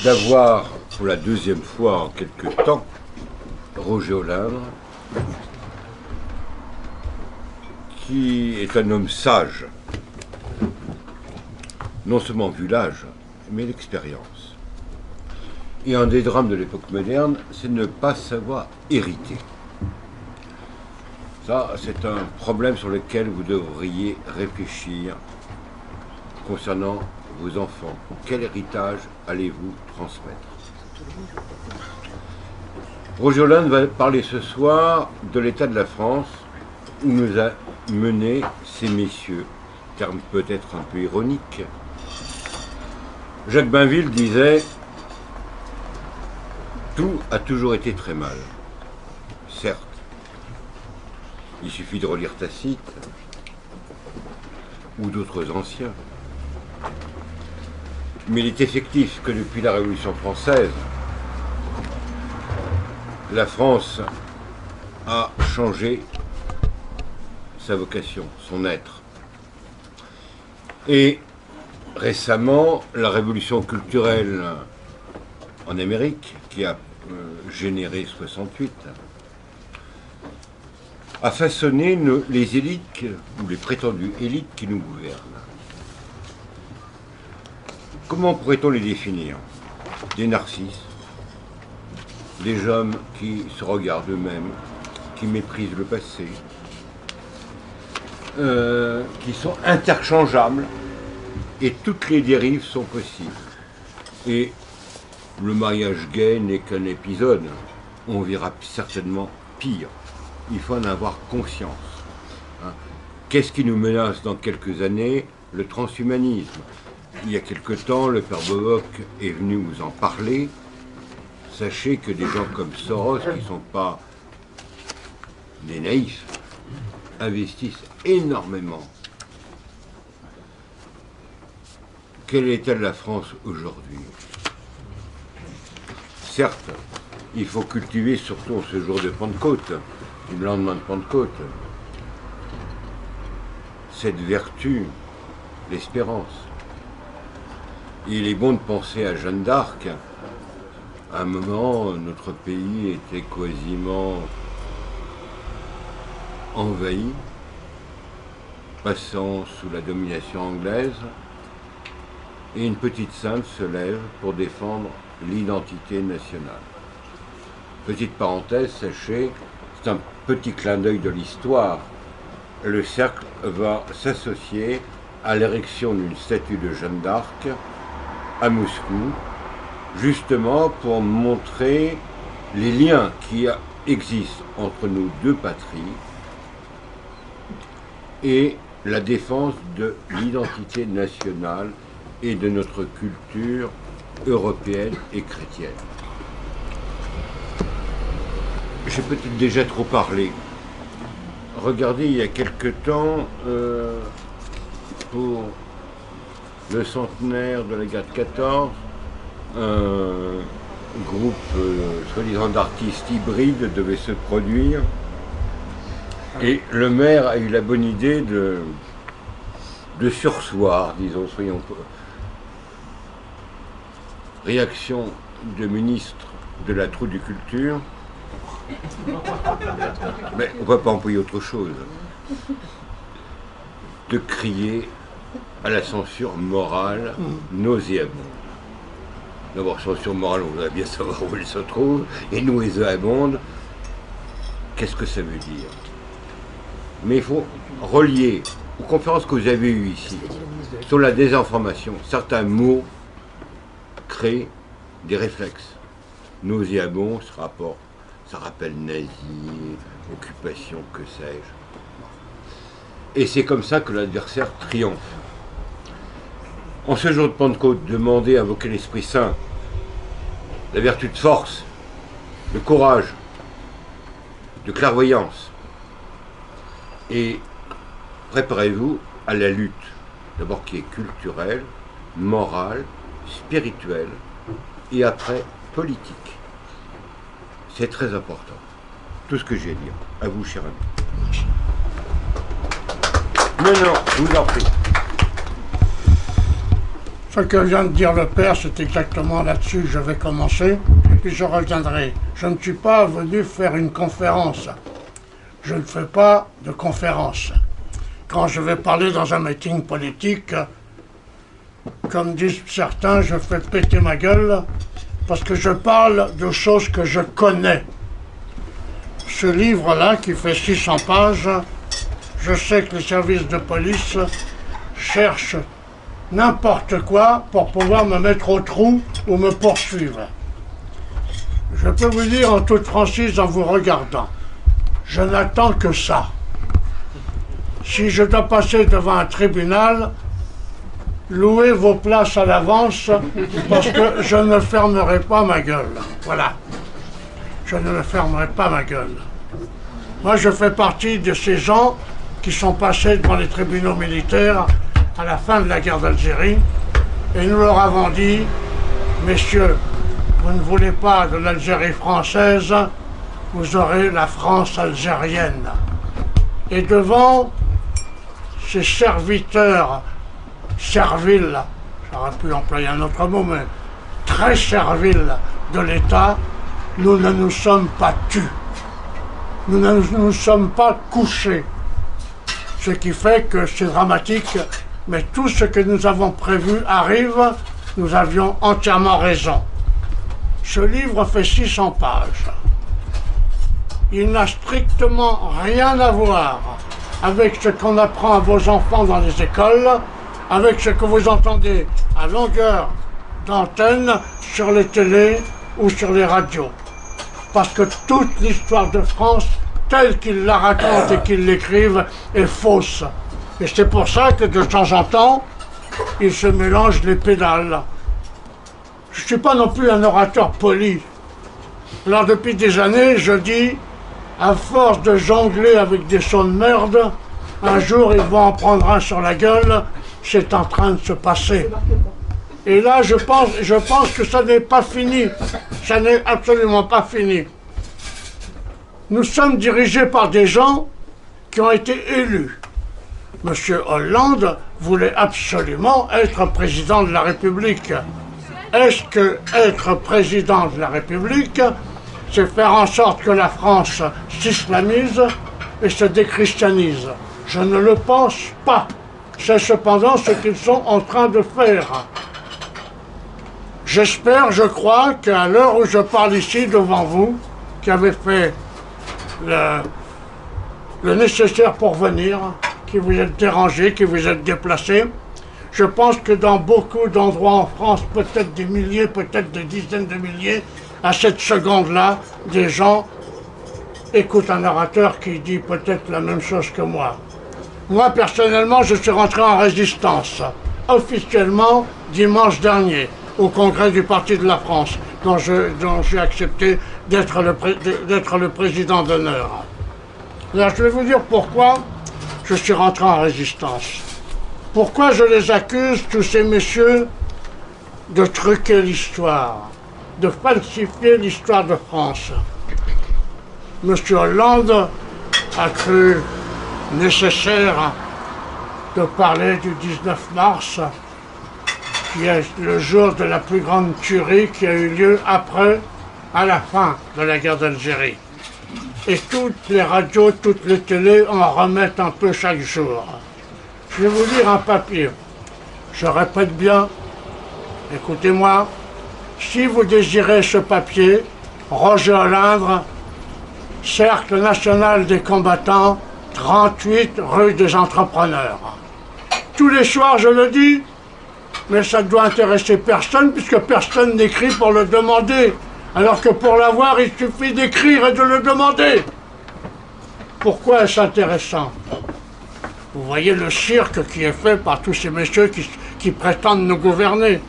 d'avoir, pour la deuxième fois en quelque temps, Roger Olindre, qui est un homme sage, non seulement vu l'âge, mais l'expérience. Et un des drames de l'époque moderne, c'est ne pas savoir hériter. Ça, c'est un problème sur lequel vous devriez réfléchir concernant vos enfants. Quel héritage allez-vous transmettre? Roger Olindre va parler ce soir de l'état de la France où nous a mené ces messieurs, terme peut-être un peu ironique. Jacques Bainville disait « Tout a toujours été très mal. Certes, il suffit de relire Tacite ou d'autres anciens. Mais il est effectif que depuis la Révolution française, la France a changé sa vocation, son être. Et récemment, la révolution culturelle en Amérique, qui a généré 68, a façonné les élites, ou les prétendues élites qui nous gouvernent. Comment pourrait-on les définir? Des narcisses, des hommes qui se regardent eux-mêmes, qui méprisent le passé, qui sont interchangeables, et toutes les dérives sont possibles. Et le mariage gay n'est qu'un épisode, on verra certainement pire. Il faut en avoir conscience. Qu'est-ce qui nous menace dans quelques années? Le transhumanisme. Il y a quelque temps, le père Bovoc est venu vous en parler. Sachez que des gens comme Soros, qui ne sont pas des naïfs, investissent énormément. Quel est l'état de la France aujourd'hui? Certes, il faut cultiver, surtout en ce jour de Pentecôte, le lendemain de Pentecôte, cette vertu, l'espérance. Il est bon de penser à Jeanne d'Arc. À un moment, notre pays était quasiment envahi, passant sous la domination anglaise, et une petite sainte se lève pour défendre l'identité nationale. Petite parenthèse, sachez, c'est un petit clin d'œil de l'histoire. Le cercle va s'associer à l'érection d'une statue de Jeanne d'Arc à Moscou, justement pour montrer les liens qui existent entre nos deux patries et la défense de l'identité nationale et de notre culture européenne et chrétienne. J'ai peut-être déjà trop parlé. Regardez, il y a quelque temps, pour le centenaire de la guerre de 14, un groupe soi-disant d'artistes hybrides devait se produire. Et le maire a eu la bonne idée de surseoir, disons, soyons peu. Réaction de ministre de la troupe de culture. Mais on ne va pas employer autre chose. De crier à la censure morale nauséabonde. D'abord, censure morale, on voudrait bien savoir où elle se trouve, et nauséabonde, qu'est-ce que ça veut dire? Mais il faut relier aux conférences que vous avez eues ici sur la désinformation. Certains mots créent des réflexes. Nauséabond, ce rapport, ça rappelle nazi, occupation, que sais-je. Et c'est comme ça que l'adversaire triomphe. En ce jour de Pentecôte, demandez, invoquer l'Esprit Saint, la vertu de force, de courage, de clairvoyance. Et préparez-vous à la lutte, d'abord qui est culturelle, morale, spirituelle, et après politique. C'est très important. Tout ce que j'ai à dire. À vous, cher ami. Non, je vous en prie. Ce que vient de dire le père, c'est exactement là-dessus que je vais commencer, et puis je reviendrai. Je ne suis pas venu faire une conférence. Je ne fais pas de conférence. Quand je vais parler dans un meeting politique, comme disent certains, je fais péter ma gueule, parce que je parle de choses que je connais. Ce livre-là, qui fait 600 pages, je sais que les services de police cherchent n'importe quoi pour pouvoir me mettre au trou ou me poursuivre. Je peux vous dire en toute franchise en vous regardant, je n'attends que ça. Si je dois passer devant un tribunal, louez vos places à l'avance parce que je ne fermerai pas ma gueule. Voilà. Je ne me fermerai pas ma gueule. Moi, je fais partie de ces gens qui sont passés devant les tribunaux militaires à la fin de la guerre d'Algérie, et nous leur avons dit, messieurs, vous ne voulez pas de l'Algérie française, vous aurez la France algérienne. Et devant ces serviteurs serviles, j'aurais pu employer un autre mot, mais très serviles de l'État, nous ne nous sommes pas tus. Nous ne nous sommes pas couchés. Ce qui fait que c'est dramatique, mais tout ce que nous avons prévu arrive, nous avions entièrement raison. Ce livre fait 600 pages. Il n'a strictement rien à voir avec ce qu'on apprend à vos enfants dans les écoles, avec ce que vous entendez à longueur d'antenne sur les télés ou sur les radios. Parce que toute l'histoire de France, telle qu'ils la racontent et qu'ils l'écrivent, est fausse. Et c'est pour ça que de temps en temps, ils se mélangent les pédales. Je ne suis pas non plus un orateur poli. Alors depuis des années, je dis, à force de jongler avec des sons de merde, un jour ils vont en prendre un sur la gueule, c'est en train de se passer. Et là, je pense que ça n'est pas fini. Ça n'est absolument pas fini. Nous sommes dirigés par des gens qui ont été élus. Monsieur Hollande voulait absolument être président de la République. Est-ce que être président de la République, c'est faire en sorte que la France s'islamise et se déchristianise? Je ne le pense pas. C'est cependant ce qu'ils sont en train de faire. J'espère, je crois, qu'à l'heure où je parle ici devant vous, qui avez fait le nécessaire pour venir, qui vous êtes dérangé, qui vous êtes déplacé, je pense que dans beaucoup d'endroits en France, peut-être des milliers, peut-être des dizaines de milliers, à cette seconde-là, des gens écoutent un orateur qui dit peut-être la même chose que moi. Moi, personnellement, je suis rentré en résistance, officiellement, dimanche dernier, au congrès du Parti de la France, dont j'ai accepté d'être le président d'honneur. Alors, je vais vous dire pourquoi je suis rentré en résistance. Pourquoi je les accuse, tous ces messieurs, de truquer l'histoire, de falsifier l'histoire de France. Monsieur Hollande a cru nécessaire de parler du 19 mars, qui est le jour de la plus grande tuerie qui a eu lieu à la fin de la guerre d'Algérie. Et toutes les radios, toutes les télés en remettent un peu chaque jour. Je vais vous lire un papier. Je répète bien, écoutez-moi, si vous désirez ce papier, Roger Hollande, Cercle national des combattants, 38 rue des Entrepreneurs. Tous les soirs, je le dis, mais ça ne doit intéresser personne, puisque personne n'écrit pour le demander. Alors que pour l'avoir, il suffit d'écrire et de le demander. Pourquoi est-ce intéressant? Vous voyez le cirque qui est fait par tous ces messieurs qui prétendent nous gouverner.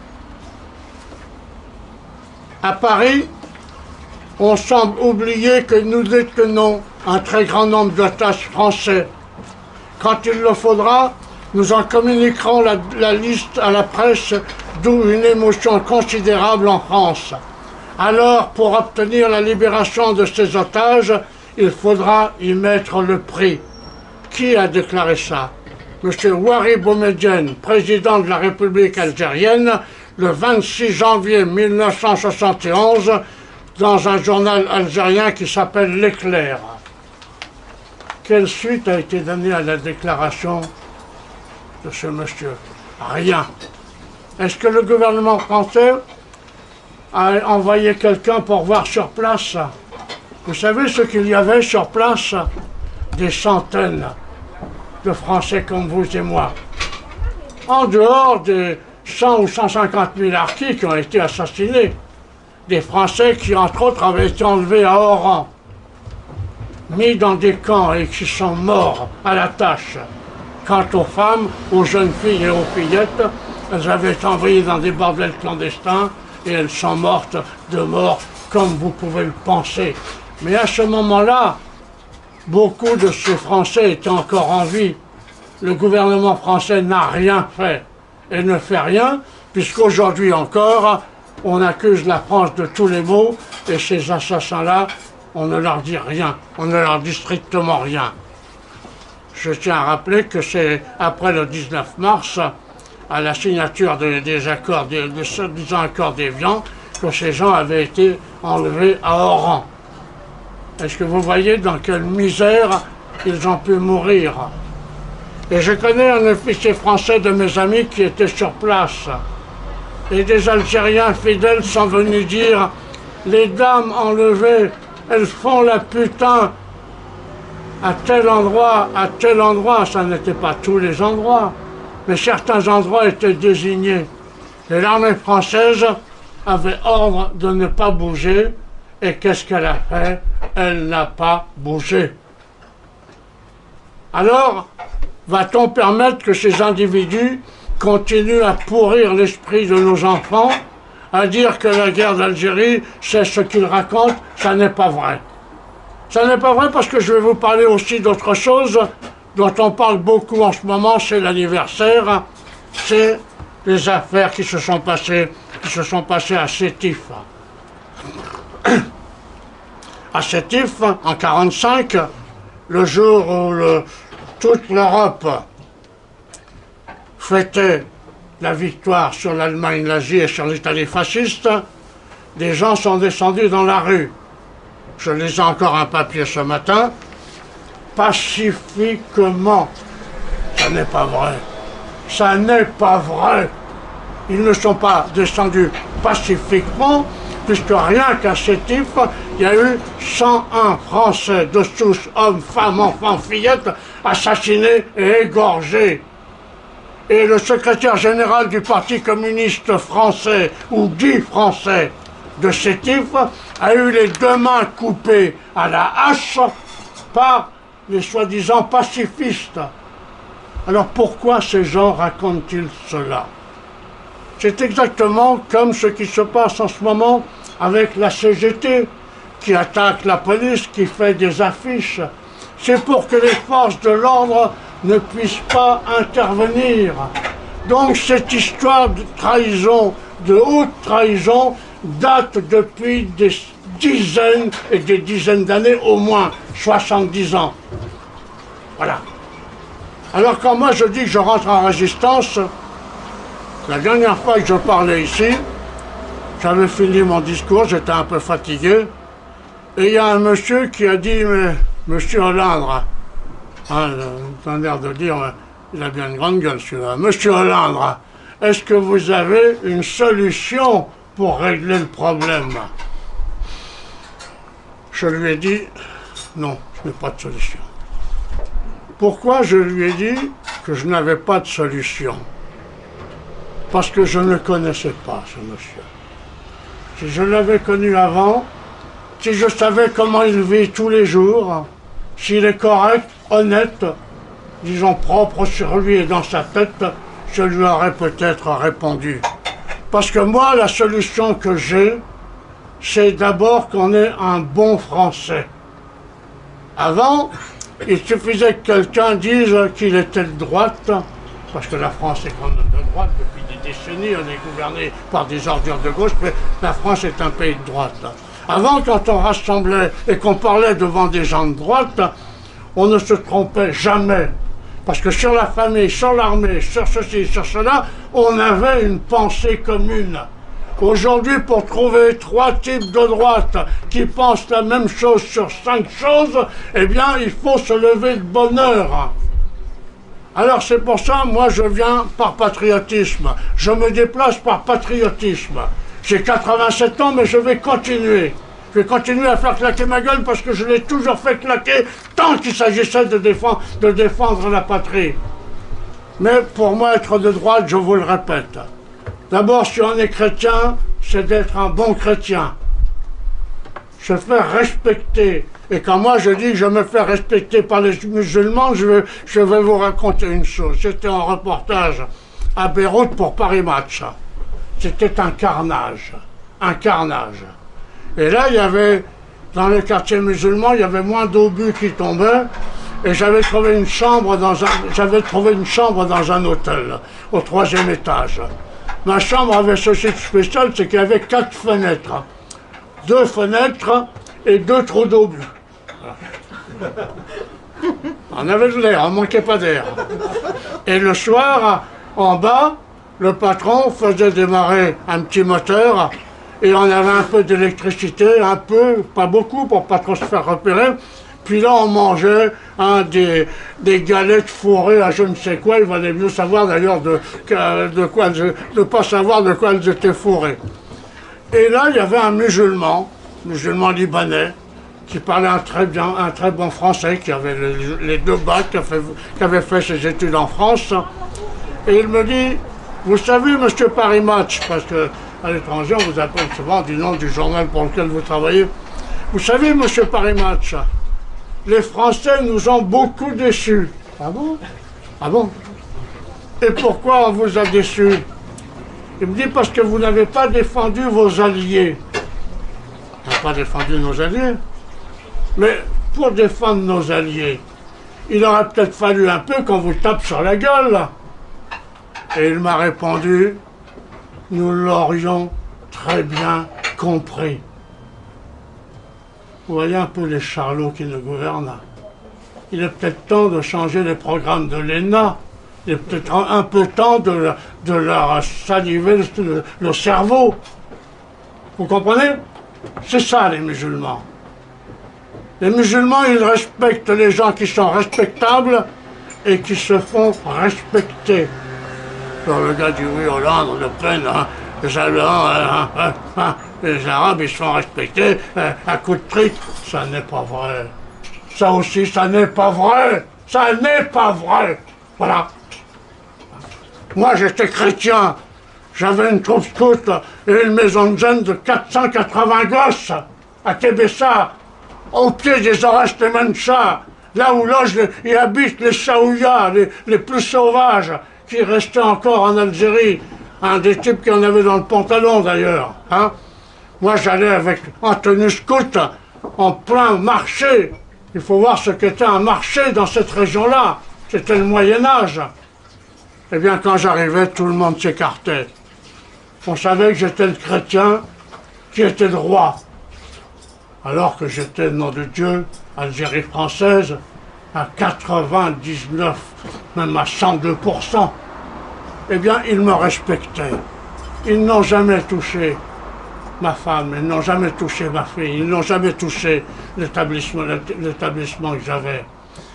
À Paris, on semble oublier que nous détenons un très grand nombre d'otages français. Quand il le faudra, nous en communiquerons la liste à la presse, d'où une émotion considérable en France. Alors, pour obtenir la libération de ces otages, il faudra y mettre le prix. Qui a déclaré ça? M. Ouari Boumedienne, président de la République algérienne, le 26 janvier 1971, dans un journal algérien qui s'appelle L'Éclair. Quelle suite a été donnée à la déclaration de ce monsieur? Rien. Est-ce que le gouvernement français a envoyé quelqu'un pour voir sur place? Vous savez ce qu'il y avait sur place? Des centaines de Français comme vous et moi. En dehors des 100 ou 150 000 harkis qui ont été assassinés. Des Français qui, entre autres, avaient été enlevés à Oran, mis dans des camps et qui sont morts à la tâche. Quant aux femmes, aux jeunes filles et aux fillettes, elles avaient été envoyées dans des bordels clandestins et elles sont mortes de mort comme vous pouvez le penser. Mais à ce moment-là, beaucoup de ces Français étaient encore en vie. Le gouvernement français n'a rien fait et ne fait rien, puisqu'aujourd'hui encore, on accuse la France de tous les maux et ces assassins-là, on ne leur dit rien, on ne leur dit strictement rien. Je tiens à rappeler que c'est après le 19 mars, à la signature des accords, des soi-disant accords d'Évian, que ces gens avaient été enlevés à Oran. Est-ce que vous voyez dans quelle misère ils ont pu mourir? Et je connais un officier français de mes amis qui était sur place. Et des Algériens fidèles sont venus dire « Les dames enlevées, elles font la putain à tel endroit, ça n'était pas tous les endroits, mais certains endroits étaient désignés. Et l'armée française avait ordre de ne pas bouger, et qu'est-ce qu'elle a fait? Elle n'a pas bougé. Alors, va-t-on permettre que ces individus continuent à pourrir l'esprit de nos enfants, à dire que la guerre d'Algérie, c'est ce qu'ils racontent? Ça n'est pas vrai. Ça n'est pas vrai parce que je vais vous parler aussi d'autre chose dont on parle beaucoup en ce moment, c'est l'anniversaire, c'est les affaires qui se sont passées à Sétif. À Sétif, en 1945, le jour où toute l'Europe fêtait la victoire sur l'Allemagne nazie et sur l'Italie fasciste, des gens sont descendus dans la rue. Je lisais encore un papier ce matin, pacifiquement. Ça n'est pas vrai. Ça n'est pas vrai. Ils ne sont pas descendus pacifiquement, puisque rien qu'à Sétif, il y a eu 101 Français de souche, hommes, femmes, enfants, fillettes, assassinés et égorgés. Et le secrétaire général du Parti communiste français, ou dit français, de Sétif, a eu les deux mains coupées à la hache par les soi-disant pacifistes. Alors pourquoi ces gens racontent-ils cela? C'est exactement comme ce qui se passe en ce moment avec la CGT, qui attaque la police, qui fait des affiches. C'est pour que les forces de l'ordre ne puissent pas intervenir. Donc cette histoire de trahison, de haute trahison, date depuis des dizaines et des dizaines d'années, au moins 70 ans. Voilà. Alors quand moi je dis que je rentre en résistance, la dernière fois que je parlais ici, j'avais fini mon discours, j'étais un peu fatigué, et il y a un monsieur qui a dit, mais monsieur Hollande, hein, un air de dire, il a bien une grande gueule celui-là, monsieur Hollande, est-ce que vous avez une solution pour régler le problème? Je lui ai dit, non, je n'ai pas de solution. Pourquoi je lui ai dit que je n'avais pas de solution? Parce que je ne connaissais pas ce monsieur. Si je l'avais connu avant, si je savais comment il vit tous les jours, s'il est correct, honnête, disons propre sur lui et dans sa tête, je lui aurais peut-être répondu. Parce que moi, la solution que j'ai, c'est d'abord qu'on ait un bon Français. Avant, il suffisait que quelqu'un dise qu'il était de droite, parce que la France est quand même de droite depuis des décennies, on est gouverné par des ordures de gauche, mais la France est un pays de droite. Avant, quand on rassemblait et qu'on parlait devant des gens de droite, on ne se trompait jamais. Parce que sur la famille, sur l'armée, sur ceci, sur cela, on avait une pensée commune. Aujourd'hui, pour trouver 3 types de droite qui pensent la même chose sur 5 choses, eh bien, il faut se lever de bonne heure. Alors c'est pour ça, moi je viens par patriotisme. Je me déplace par patriotisme. J'ai 87 ans, mais je vais continuer. Je vais continuer à faire claquer ma gueule parce que je l'ai toujours fait claquer tant qu'il s'agissait de défendre la patrie. Mais pour moi, être de droite, je vous le répète. D'abord, si on est chrétien, c'est d'être un bon chrétien. Se faire respecter. Et quand moi je dis que je me fais respecter par les musulmans, je vais vous raconter une chose. J'étais en reportage à Beyrouth pour Paris Match. C'était un carnage. Un carnage. Et là, il y avait, dans les quartiers musulmans, il y avait moins d'obus qui tombaient. Et j'avais trouvé une chambre dans un hôtel, au 3e étage. Ma chambre avait ceci de spécial, c'est qu'il y avait 4 fenêtres. 2 fenêtres et 2 trous d'obus. On avait de l'air, on ne manquait pas d'air. Et le soir, en bas, le patron faisait démarrer un petit moteur et on avait un peu d'électricité, un peu, pas beaucoup pour pas trop se faire repérer. Puis là, on mangeait des galettes fourrées à je ne sais quoi. Il valait mieux savoir d'ailleurs de pas savoir de quoi elles étaient fourrées. Et là, il y avait un musulman libanais, qui parlait un très bon français, qui avait les 2 bacs, qui avait fait ses études en France. Et il me dit, vous savez, monsieur Paris Match, parce qu'à l'étranger, on vous appelle souvent du nom du journal pour lequel vous travaillez. Vous savez, monsieur Paris Match, les Français nous ont beaucoup déçus. Ah bon? Ah bon? Et pourquoi on vous a déçus? Il me dit, parce que vous n'avez pas défendu vos alliés. On n'a pas défendu nos alliés. Mais pour défendre nos alliés, il aurait peut-être fallu un peu qu'on vous tape sur la gueule. Et il m'a répondu, nous l'aurions très bien compris. Vous voyez un peu les charlots qui nous gouvernent. Il est peut-être temps de changer les programmes de l'ENA. Il est peut-être un peu temps de leur saliver le cerveau. Vous comprenez? C'est ça les musulmans. Les musulmans, ils respectent les gens qui sont respectables et qui se font respecter. Alors le gars dit oui, Hollande, Le Pen, les Allemands, les Arabes, ils se font respecter à coup de trick. Ça n'est pas vrai. Ça aussi, ça n'est pas vrai. Ça n'est pas vrai. Voilà. Moi, j'étais chrétien. J'avais une troupe scout et une maison de jeunes de 480 gosses à Tébessa, au pied des Orest et Mancha, là où logent et habitent les Chaouïas, les plus sauvages, qui restaient encore en Algérie. Un des types qui en avait dans le pantalon d'ailleurs. Hein. Moi, j'allais en tenue scout, en plein marché. Il faut voir ce qu'était un marché dans cette région-là. C'était le Moyen-Âge. Eh bien, quand j'arrivais, tout le monde s'écartait. On savait que j'étais le chrétien qui était le roi. Alors que j'étais, nom de Dieu, Algérie française, à 99, même à 102%. Eh bien, ils me respectaient. Ils n'ont jamais touché ma femme, ils n'ont jamais touché ma fille, ils n'ont jamais touché l'établissement que j'avais.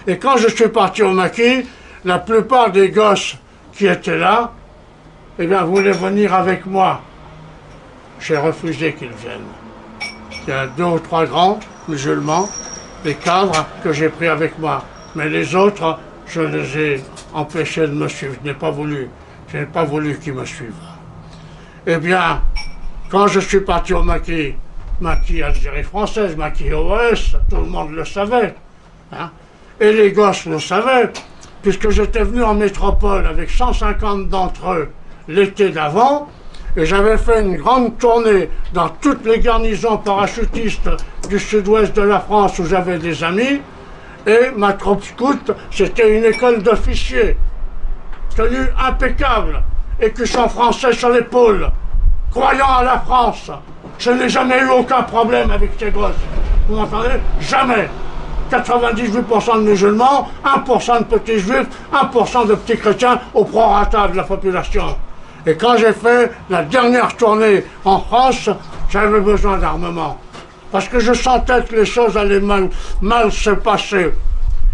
Et quand je suis parti au maquis, la plupart des gosses qui étaient là, eh bien, voulaient venir avec moi. J'ai refusé qu'ils viennent. Il y a 2 ou 3 grands musulmans, des cadres que j'ai pris avec moi. Mais les autres, je les ai empêchés de me suivre. Je n'ai pas voulu qu'ils me suivent. Eh bien, quand je suis parti au maquis Algérie française, maquis OS, tout le monde le savait. Hein? Et les gosses le savaient, puisque j'étais venu en métropole avec 150 d'entre eux l'été d'avant, et j'avais fait une grande tournée dans toutes les garnisons parachutistes du sud-ouest de la France où j'avais des amis, et ma troupe scout, c'était une école d'officiers, tenue impeccable, écusson français sur l'épaule, croyant à la France. Je n'ai jamais eu aucun problème avec ces gosses. Vous m'entendez? Jamais. 98% de musulmans, 1% de petits juifs, 1% de petits chrétiens au prorata de la population. Et quand j'ai fait la dernière tournée en France, j'avais besoin d'armement. Parce que je sentais que les choses allaient mal se passer.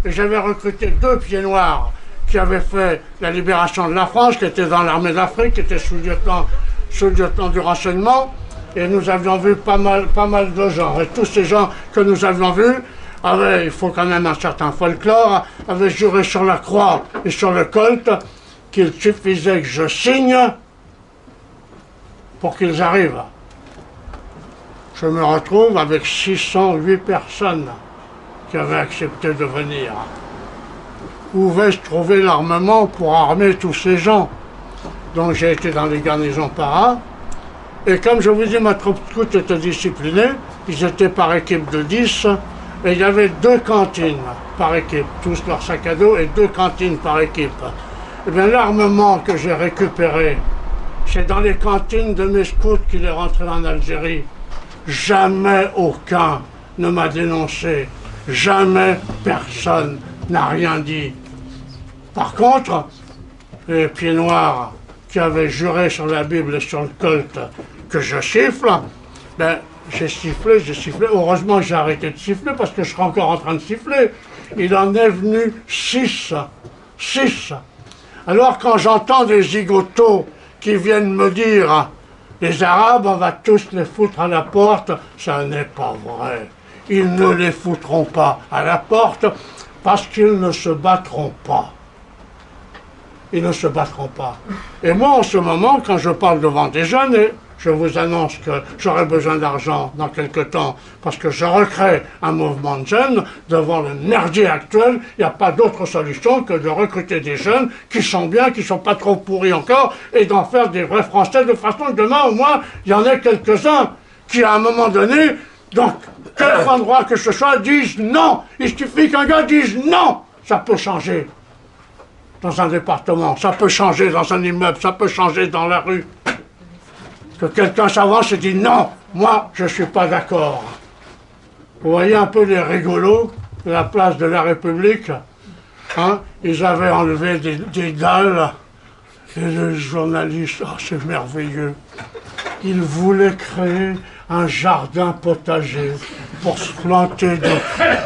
Et j'avais recruté 2 pieds noirs qui avaient fait la libération de la France, qui étaient dans l'armée d'Afrique, qui étaient sous-lieutenant du renseignement. Et nous avions vu pas mal de gens. Et tous ces gens que nous avions vus, il faut quand même un certain folklore, avaient juré sur la croix et sur le colt qu'il suffisait que je signe pour qu'ils arrivent. Je me retrouve avec 608 personnes qui avaient accepté de venir. Où vais-je trouver l'armement pour armer tous ces gens? Donc j'ai été dans les garnisons para. Et comme je vous dis, ma troupe scout était disciplinée. Ils étaient par équipe de 10. Et il y avait 2 cantines par équipe. Tous leurs sacs à dos et 2 cantines par équipe. Eh bien, l'armement que j'ai récupéré, c'est dans les cantines de mes scouts qu'il est rentré en Algérie. Jamais aucun ne m'a dénoncé. Jamais personne n'a rien dit. Par contre, les pieds noirs qui avaient juré sur la Bible et sur le colt que je siffle, ben, j'ai sifflé. Heureusement, j'ai arrêté de siffler parce que je serais encore en train de siffler. Il en est venu 6. 6. Alors, quand j'entends des zigotos qui viennent me dire « Les Arabes, on va tous les foutre à la porte », ça n'est pas vrai. Ils ne les foutront pas à la porte parce qu'ils ne se battront pas. Ils ne se battront pas. Et moi, en ce moment, quand je parle devant des jeunes, et je vous annonce que j'aurai besoin d'argent dans quelque temps, parce que je recrée un mouvement de jeunes, devant le merdier actuel, il n'y a pas d'autre solution que de recruter des jeunes qui sont bien, qui ne sont pas trop pourris encore, et d'en faire des vrais Français, de façon que demain, au moins, il y en ait quelques-uns qui, à un moment donné, donc, quel endroit que ce soit, disent non. Il suffit qu'un gars dise non. Ça peut changer dans un département, ça peut changer dans un immeuble, ça peut changer dans la rue. Que quelqu'un s'avance et dit non, moi je ne suis pas d'accord. Vous voyez un peu les rigolos de la place de la République, hein? Ils avaient enlevé des dalles et les journalistes, oh, c'est merveilleux, ils voulaient créer un jardin potager pour se planter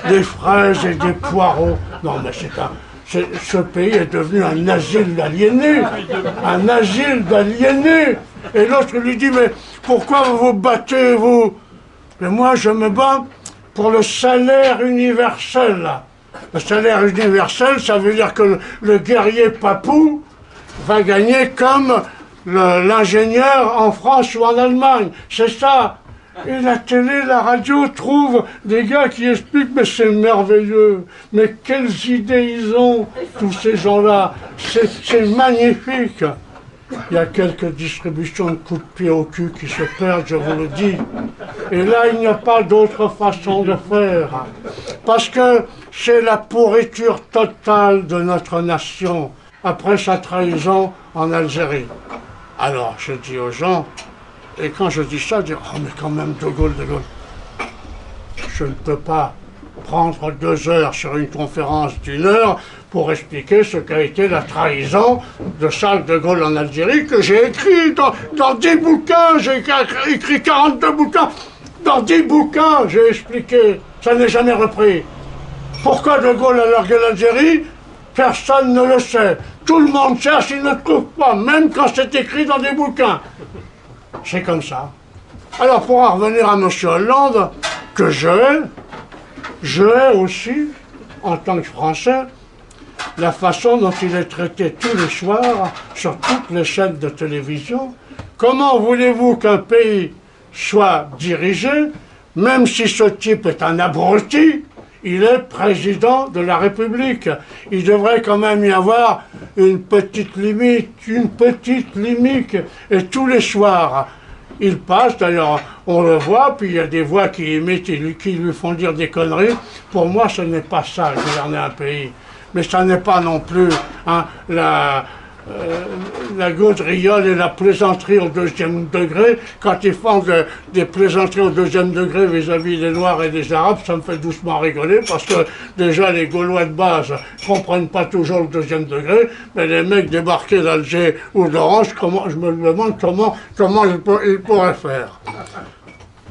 des fraises et des poireaux. Non mais ce pays est devenu un asile d'aliénés, un asile d'aliénés. Et l'autre lui dit, mais pourquoi vous vous battez, vous? Mais moi, je me bats pour le salaire universel. Le salaire universel, ça veut dire que le guerrier papou va gagner comme l'ingénieur en France ou en Allemagne. C'est ça. Et la télé, la radio trouvent des gars qui expliquent, mais c'est merveilleux, mais quelles idées ils ont, tous ces gens-là, c'est magnifique. Il y a quelques distributions de coups de pied au cul qui se perdent, je vous le dis. Et là, il n'y a pas d'autre façon de faire. Parce que c'est la pourriture totale de notre nation, après sa trahison en Algérie. Alors, je dis aux gens, et quand je dis ça, je dis, oh mais quand même, De Gaulle. Je ne peux pas prendre 2 heures sur une conférence d'1 heure pour expliquer ce qu'a été la trahison de Charles de Gaulle en Algérie, que j'ai écrit dans 10 bouquins, j'ai écrit 42 bouquins, dans 10 bouquins j'ai expliqué, ça n'est jamais repris. Pourquoi de Gaulle a largué l'Algérie? Personne ne le sait. Tout le monde cherche, il ne trouve pas, même quand c'est écrit dans des bouquins. C'est comme ça. Alors pour en revenir à M. Hollande, que je hais aussi, en tant que Français, la façon dont il est traité tous les soirs sur toutes les chaînes de télévision. Comment voulez-vous qu'un pays soit dirigé, même si ce type est un abruti, il est président de la République. Il devrait quand même y avoir une petite limite, et tous les soirs, il passe, d'ailleurs, on le voit, puis il y a des voix qui imitent et qui lui font dire des conneries. Pour moi, ce n'est pas ça, gouverner un pays. Mais ça n'est pas non plus hein, la gaudriole et la plaisanterie au deuxième degré. Quand ils font des plaisanteries au deuxième degré vis-à-vis des Noirs et des Arabes, ça me fait doucement rigoler parce que déjà les Gaulois de base ne comprennent pas toujours le deuxième degré, mais les mecs débarqués d'Alger ou d'Orange, je me demande comment ils pourraient faire.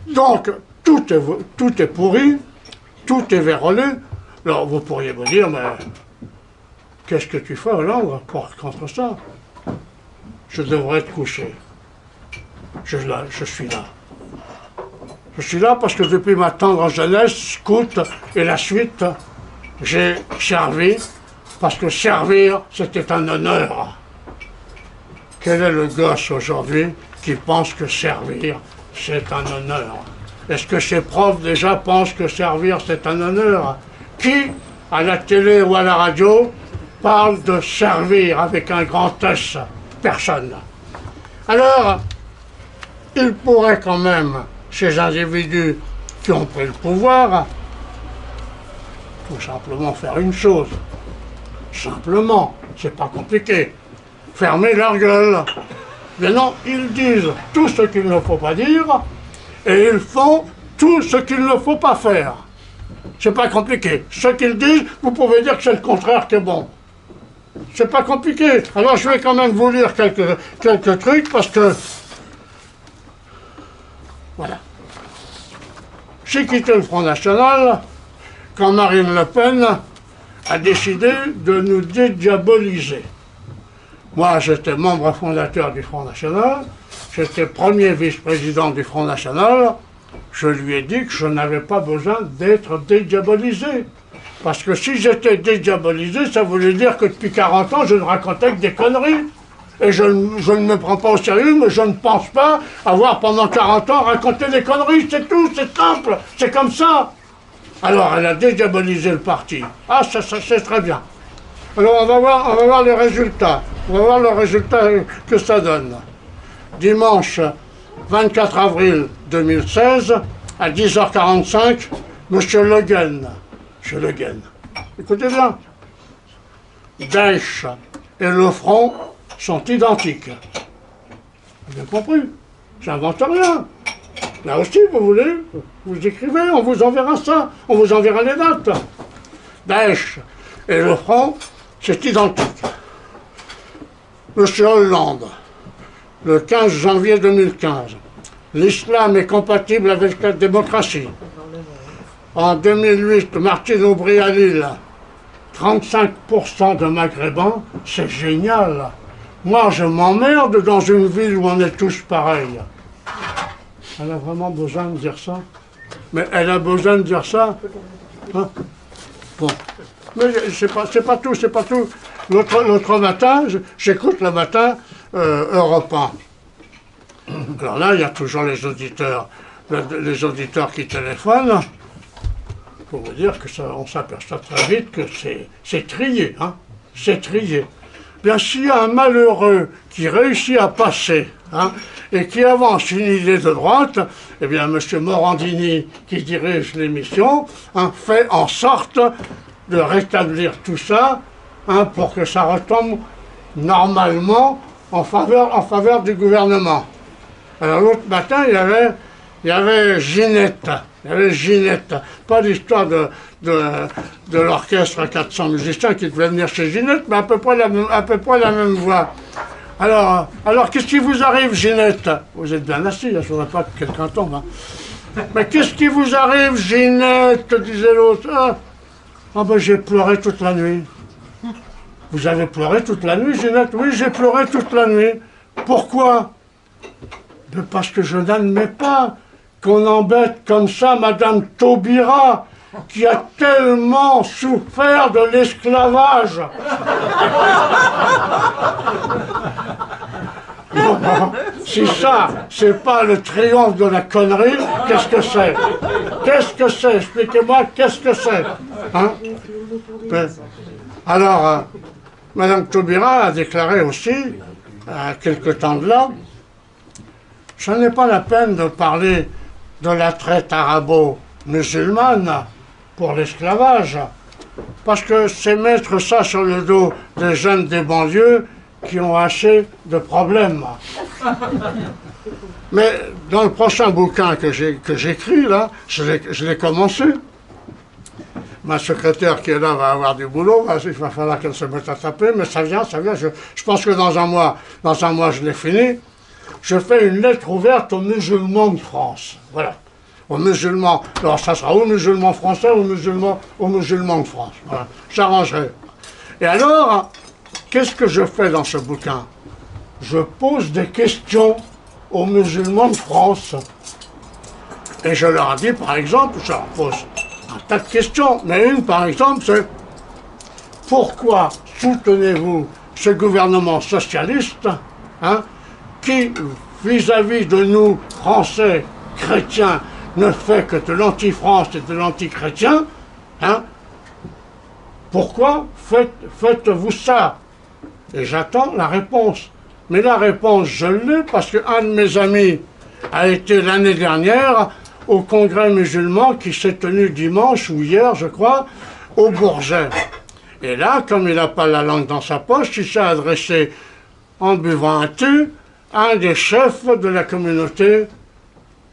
Donc, tout est pourri, tout est vérolé. Alors vous pourriez me dire, mais qu'est-ce que tu fais, Hollande, contre ça? Je devrais être couché. Je suis là. Je suis là parce que depuis ma tendre jeunesse, scout et la suite, j'ai servi, parce que servir, c'était un honneur. Quel est le gosse aujourd'hui qui pense que servir, c'est un honneur? Est-ce que ces profs déjà pensent que servir, c'est un honneur? Qui, à la télé ou à la radio, parle de servir avec un grand S? Personne. Alors, il pourrait quand même, ces individus qui ont pris le pouvoir, tout simplement faire une chose. Simplement, c'est pas compliqué. Fermer leur gueule. Mais non, ils disent tout ce qu'il ne faut pas dire et ils font tout ce qu'il ne faut pas faire. C'est pas compliqué. Ce qu'ils disent, vous pouvez dire que c'est le contraire qui est bon. C'est pas compliqué. Alors je vais quand même vous lire quelques trucs parce que... Voilà. J'ai quitté le Front National quand Marine Le Pen a décidé de nous dédiaboliser. Moi, j'étais membre fondateur du Front National, j'étais premier vice-président du Front National. Je lui ai dit que je n'avais pas besoin d'être dédiabolisé. Parce que si j'étais dédiabolisé, ça voulait dire que depuis 40 ans, je ne racontais que des conneries. Et je ne me prends pas au sérieux, mais je ne pense pas avoir pendant 40 ans raconté des conneries, c'est tout, c'est simple, c'est comme ça. Alors, elle a dédiabolisé le parti. Ah, ça c'est très bien. Alors, on va voir les résultats. On va voir le résultat que ça donne. Dimanche 24 avril 2016, à 10h45, M. Le Guen. M. Le Guen. Écoutez bien. Daesh et le Front sont identiques. Vous avez compris? J'invente rien. Là aussi, vous voulez, vous écrivez, on vous enverra ça, on vous enverra les dates. Daesh et le Front, c'est identique. Monsieur Hollande, le 15 janvier 2015, l'islam est compatible avec la démocratie. En 2008, Martine Aubry à Lille, 35% de Maghrébins, c'est génial. Moi, je m'emmerde dans une ville où on est tous pareils. Elle a vraiment besoin de dire ça? Mais elle a besoin de dire ça? Hein? Bon. Mais c'est pas tout, c'est pas tout. L'autre matin, j'écoute le matin Europe 1. Alors là, il y a toujours les auditeurs qui téléphonent. Pour vous dire que on s'aperçoit très vite que c'est trié, hein? C'est trié. Bien, s'il y a un malheureux qui réussit à passer, hein, et qui avance une idée de droite, eh bien, M. Morandini, qui dirige l'émission, hein, fait en sorte de rétablir tout ça, hein, pour que ça retombe normalement en faveur du gouvernement. Alors l'autre matin, il y avait Ginette. Il y avait Ginette. Pas l'histoire de l'orchestre à 400 musiciens qui devaient venir chez Ginette, mais à peu près la même voix. Alors qu'est-ce qui vous arrive, Ginette? Vous êtes bien assis, je ne voudrais pas que quelqu'un tombe. Hein. Mais qu'est-ce qui vous arrive, Ginette? Disait l'autre. Ah ben j'ai pleuré toute la nuit. Vous avez pleuré toute la nuit, Ginette? Oui, j'ai pleuré toute la nuit. Pourquoi? Ben parce que je n'admets pas qu'on embête comme ça Madame Taubira, qui a tellement souffert de l'esclavage. Si ça, c'est pas le triomphe de la connerie, qu'est-ce que c'est? Qu'est-ce que c'est? Expliquez-moi, qu'est-ce que c'est? Hein? Alors, Madame Taubira a déclaré aussi, à quelque temps de là, ce n'est pas la peine de parler de la traite arabo-musulmane pour l'esclavage, parce que c'est mettre ça sur le dos des jeunes des banlieues qui ont assez de problèmes. Mais dans le prochain bouquin que j'écris, là, je l'ai commencé. Ma secrétaire qui est là va avoir du boulot, il va falloir qu'elle se mette à taper, mais ça vient, je pense que dans un mois, je l'ai fini. Je fais une lettre ouverte aux musulmans de France. Voilà. Aux musulmans. Alors ça sera aux musulmans français, aux musulmans de France. Voilà. J'arrangerai. Et alors, qu'est-ce que je fais dans ce bouquin? Je pose des questions aux musulmans de France. Et je leur dis, par exemple, je leur pose un tas de questions, mais une, par exemple, c'est pourquoi soutenez-vous ce gouvernement socialiste, hein, qui, vis-à-vis de nous, Français, chrétiens, ne fait que de l'anti-France et de l'anti-chrétien, hein, pourquoi faites-vous ça? Et j'attends la réponse. Mais la réponse, je l'ai parce qu'un de mes amis a été l'année dernière au congrès musulman qui s'est tenu dimanche ou hier, je crois, au Bourget. Et là, comme il n'a pas la langue dans sa poche, il s'est adressé en buvant un thé à un des chefs de la communauté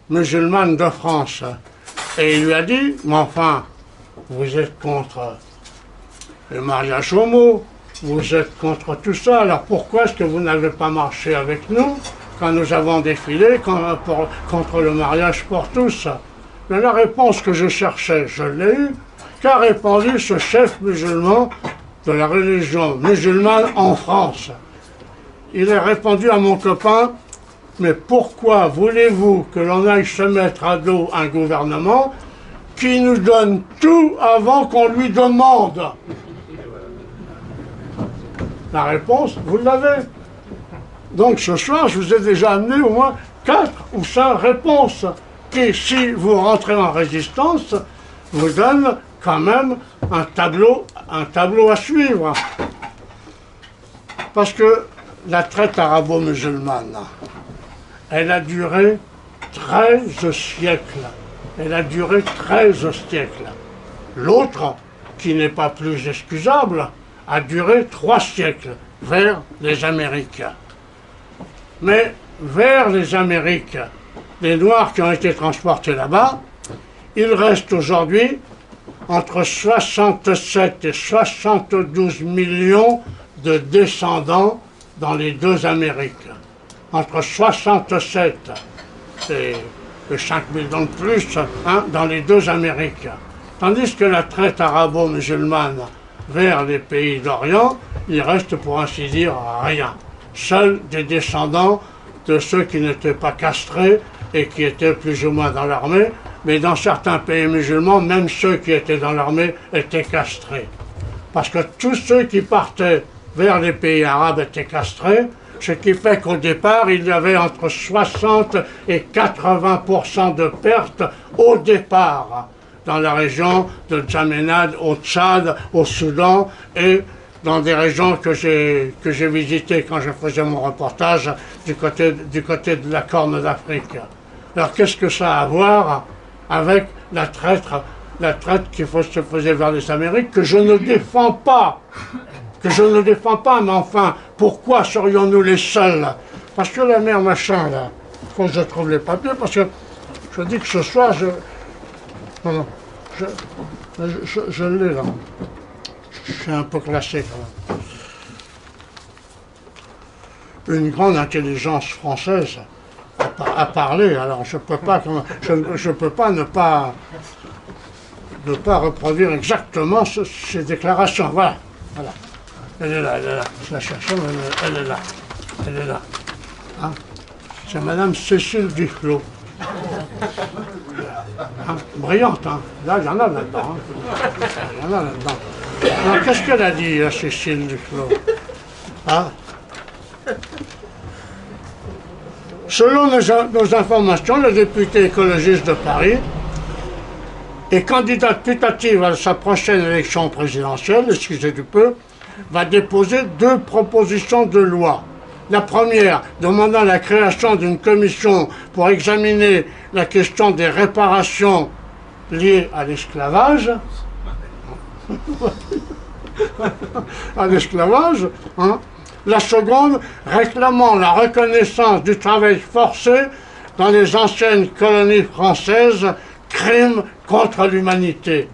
musulmane de France. Et il lui a dit, mais enfin, vous êtes contre le mariage homo, vous êtes contre tout ça, alors pourquoi est-ce que vous n'avez pas marché avec nous quand nous avons défilé contre le mariage pour tous? Mais la réponse que je cherchais, je l'ai eue. Qu'a répondu ce chef musulman de la religion musulmane en France? Il a répondu à mon copain, mais pourquoi voulez-vous que l'on aille se mettre à dos un gouvernement qui nous donne tout avant qu'on lui demande? La réponse, vous l'avez. Donc ce soir, je vous ai déjà amené au moins 4 ou 5 réponses qui, si vous rentrez en résistance, vous donnent quand même un tableau à suivre. Parce que la traite arabo-musulmane, elle a duré 13 siècles. Elle a duré 13 siècles. L'autre, qui n'est pas plus excusable, a duré 3 siècles, vers les Amériques. Mais vers les Amériques, les Noirs qui ont été transportés là-bas, il reste aujourd'hui entre 67 et 72 millions de descendants dans les deux Amériques. Entre 67 et 5 millions de plus, hein, dans les deux Amériques. Tandis que la traite arabo-musulmane vers les pays d'Orient, il reste pour ainsi dire rien. Seuls des descendants de ceux qui n'étaient pas castrés et qui étaient plus ou moins dans l'armée, mais dans certains pays musulmans, même ceux qui étaient dans l'armée étaient castrés. Parce que tous ceux qui partaient vers les pays arabes étaient castrés, ce qui fait qu'au départ, il y avait entre 60 et 80% de pertes au départ, dans la région de Djamenad, au Tchad, au Soudan et dans des régions que j'ai visitées quand je faisais mon reportage du côté de la Corne d'Afrique. Alors qu'est-ce que ça a à voir avec la traite qui se faisait vers les Amériques, que je ne défends pas, mais enfin, pourquoi serions-nous les seuls? Parce que la mère machin, là, il faut que je trouve les papiers, parce que je dis que ce soir, non, je l'ai là. Je suis un peu classé quand même. Une grande intelligence française a parlé, alors je peux pas ne pas reproduire exactement ces déclarations. Voilà. Elle est là. Je la cherche, elle est là. Elle est là. Hein? C'est Madame Cécile Duflot. Hein? Brillante, hein? Là, il y en a là-dedans. Hein? Alors, qu'est-ce qu'elle a dit, Cécile Duflot? Hein? Selon nos informations, le député écologiste de Paris est candidate putative à sa prochaine élection présidentielle, excusez du peu, va déposer 2 propositions de loi. La première, demandant la création d'une commission pour examiner la question des réparations liées à l'esclavage. À l'esclavage, hein, La seconde, réclamant la reconnaissance du travail forcé dans les anciennes colonies françaises, crime contre l'humanité.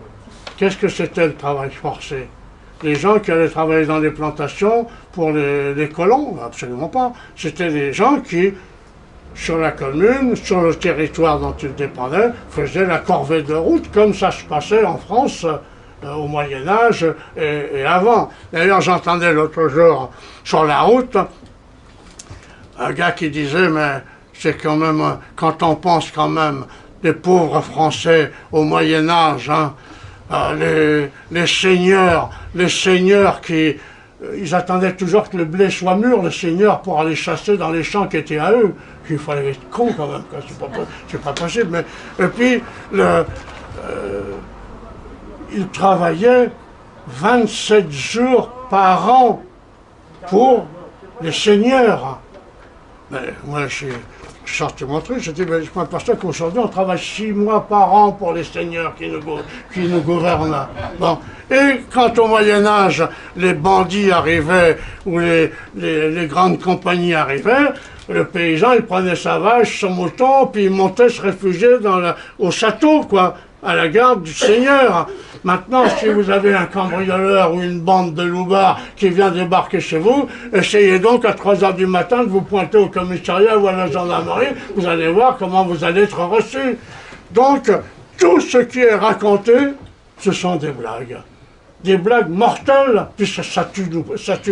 Qu'est-ce que c'était le travail forcé? Les gens qui allaient travailler dans les plantations pour les colons? Absolument pas. C'était des gens qui, sur la commune, sur le territoire dont ils dépendaient, faisaient la corvée de route, comme ça se passait en France au Moyen-Âge et avant. D'ailleurs, j'entendais l'autre jour sur la route un gars qui disait, mais c'est quand même, quand on pense quand même des pauvres Français au Moyen-Âge, hein, les seigneurs qui... Ils attendaient toujours que le blé soit mûr, les seigneurs, pour aller chasser dans les champs qui étaient à eux. Il fallait être con quand même, c'est pas possible. Mais, et puis, ils travaillaient 27 jours par an pour les seigneurs. Mais moi, je suis sorti mon truc, j'ai dit, mais je m'aperçois qu'aujourd'hui, on travaille 6 mois par an pour les seigneurs qui nous gouvernent. Bon. Et quand au Moyen-Âge, les bandits arrivaient, ou les grandes compagnies arrivaient, le paysan, il prenait sa vache, son mouton, puis il montait se réfugier au château, quoi, à la garde du seigneur. Maintenant, si vous avez un cambrioleur ou une bande de loupards qui vient débarquer chez vous, essayez donc à 3 h du matin de vous pointer au commissariat ou à la gendarmerie, vous allez voir comment vous allez être reçu. Donc, tout ce qui est raconté, ce sont des blagues. Des blagues mortelles, puisque ça tue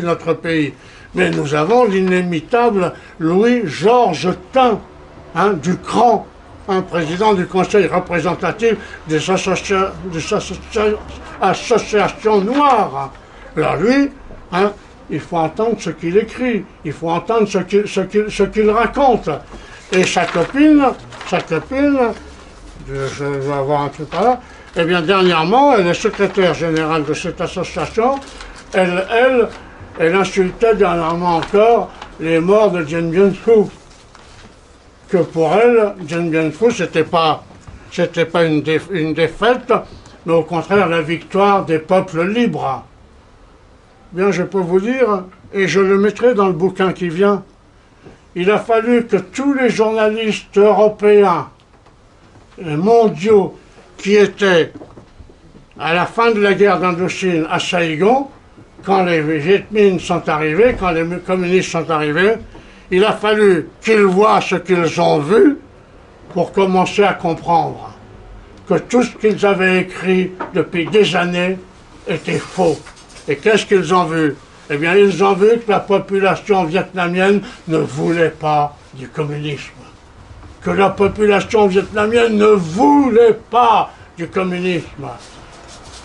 notre pays. Mais nous avons l'inémitable Louis-Georges Tin, hein, du CRAN, un président du Conseil représentatif des associations noires. Alors lui, hein, il faut entendre ce qu'il écrit, il faut entendre ce qu'il raconte. Et sa copine, je vais avoir un truc par là, eh bien dernièrement, elle est secrétaire générale de cette association, elle insultait dernièrement encore les morts de Dien Bien Phu. Que pour elle, Dien Bien Phu, c'était pas une défaite, mais au contraire la victoire des peuples libres. Bien, je peux vous dire, et je le mettrai dans le bouquin qui vient, il a fallu que tous les journalistes européens, mondiaux, qui étaient à la fin de la guerre d'Indochine à Saïgon, quand les Viet Minh sont arrivés, quand les communistes sont arrivés, il a fallu qu'ils voient ce qu'ils ont vu pour commencer à comprendre que tout ce qu'ils avaient écrit depuis des années était faux. Et qu'est-ce qu'ils ont vu? Eh bien, ils ont vu que la population vietnamienne ne voulait pas du communisme. Que la population vietnamienne ne voulait pas du communisme.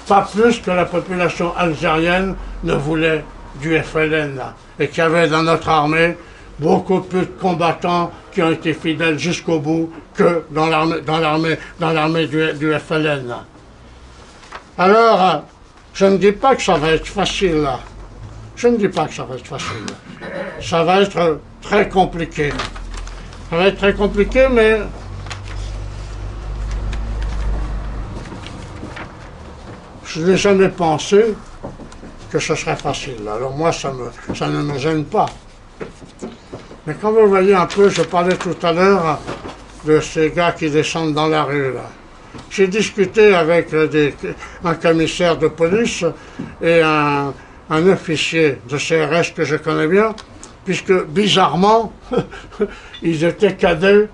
Pas plus que la population algérienne ne voulait du FLN. Et qu'il y avait dans notre armée beaucoup plus de combattants qui ont été fidèles jusqu'au bout que dans l'armée du FLN. Alors, je ne dis pas que ça va être facile. Je ne dis pas que ça va être facile. Ça va être très compliqué. Ça va être très compliqué, mais je n'ai jamais pensé que ce serait facile. Alors moi, ça ne me gêne pas. Mais quand vous voyez un peu, je parlais tout à l'heure de ces gars qui descendent dans la rue, là. J'ai discuté avec un commissaire de police et un officier de CRS que je connais bien, puisque bizarrement, ils étaient cadets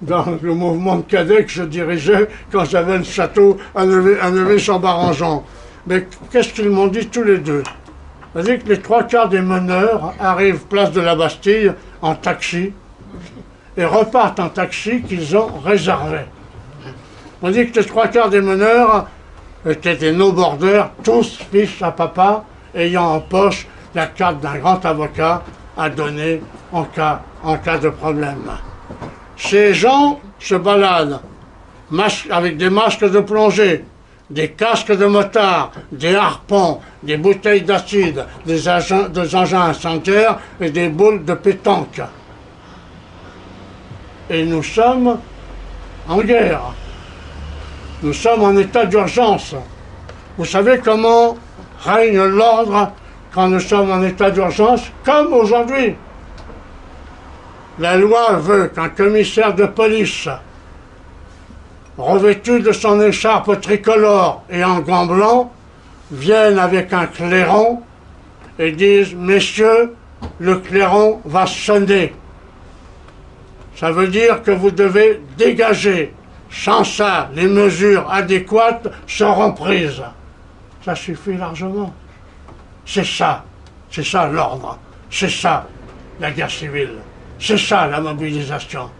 dans le mouvement de cadets que je dirigeais quand j'avais le château à Neuville-sur-Barangeon. Mais qu'est-ce qu'ils m'ont dit tous les deux? Ils m'ont dit que les 3/4 des meneurs arrivent place de la Bastille en taxi et repartent en taxi qu'ils ont réservé. On dit que les 3/4 des meneurs étaient des no-borders, tous fils à papa, ayant en poche la carte d'un grand avocat à donner en cas de problème. Ces gens se baladent avec des masques de plongée, des casques de motards, des harpons, des bouteilles d'acide, des engins incendiaires et des boules de pétanque. Et nous sommes en guerre. Nous sommes en état d'urgence. Vous savez comment règne l'ordre quand nous sommes en état d'urgence, comme aujourd'hui. La loi veut qu'un commissaire de police, revêtu de son écharpe tricolore et en gants blancs, vienne avec un clairon et dise « Messieurs, le clairon va sonner ». Ça veut dire que vous devez dégager. Sans ça, les mesures adéquates seront prises. Ça suffit largement. C'est ça l'ordre. C'est ça la guerre civile. C'est ça la mobilisation.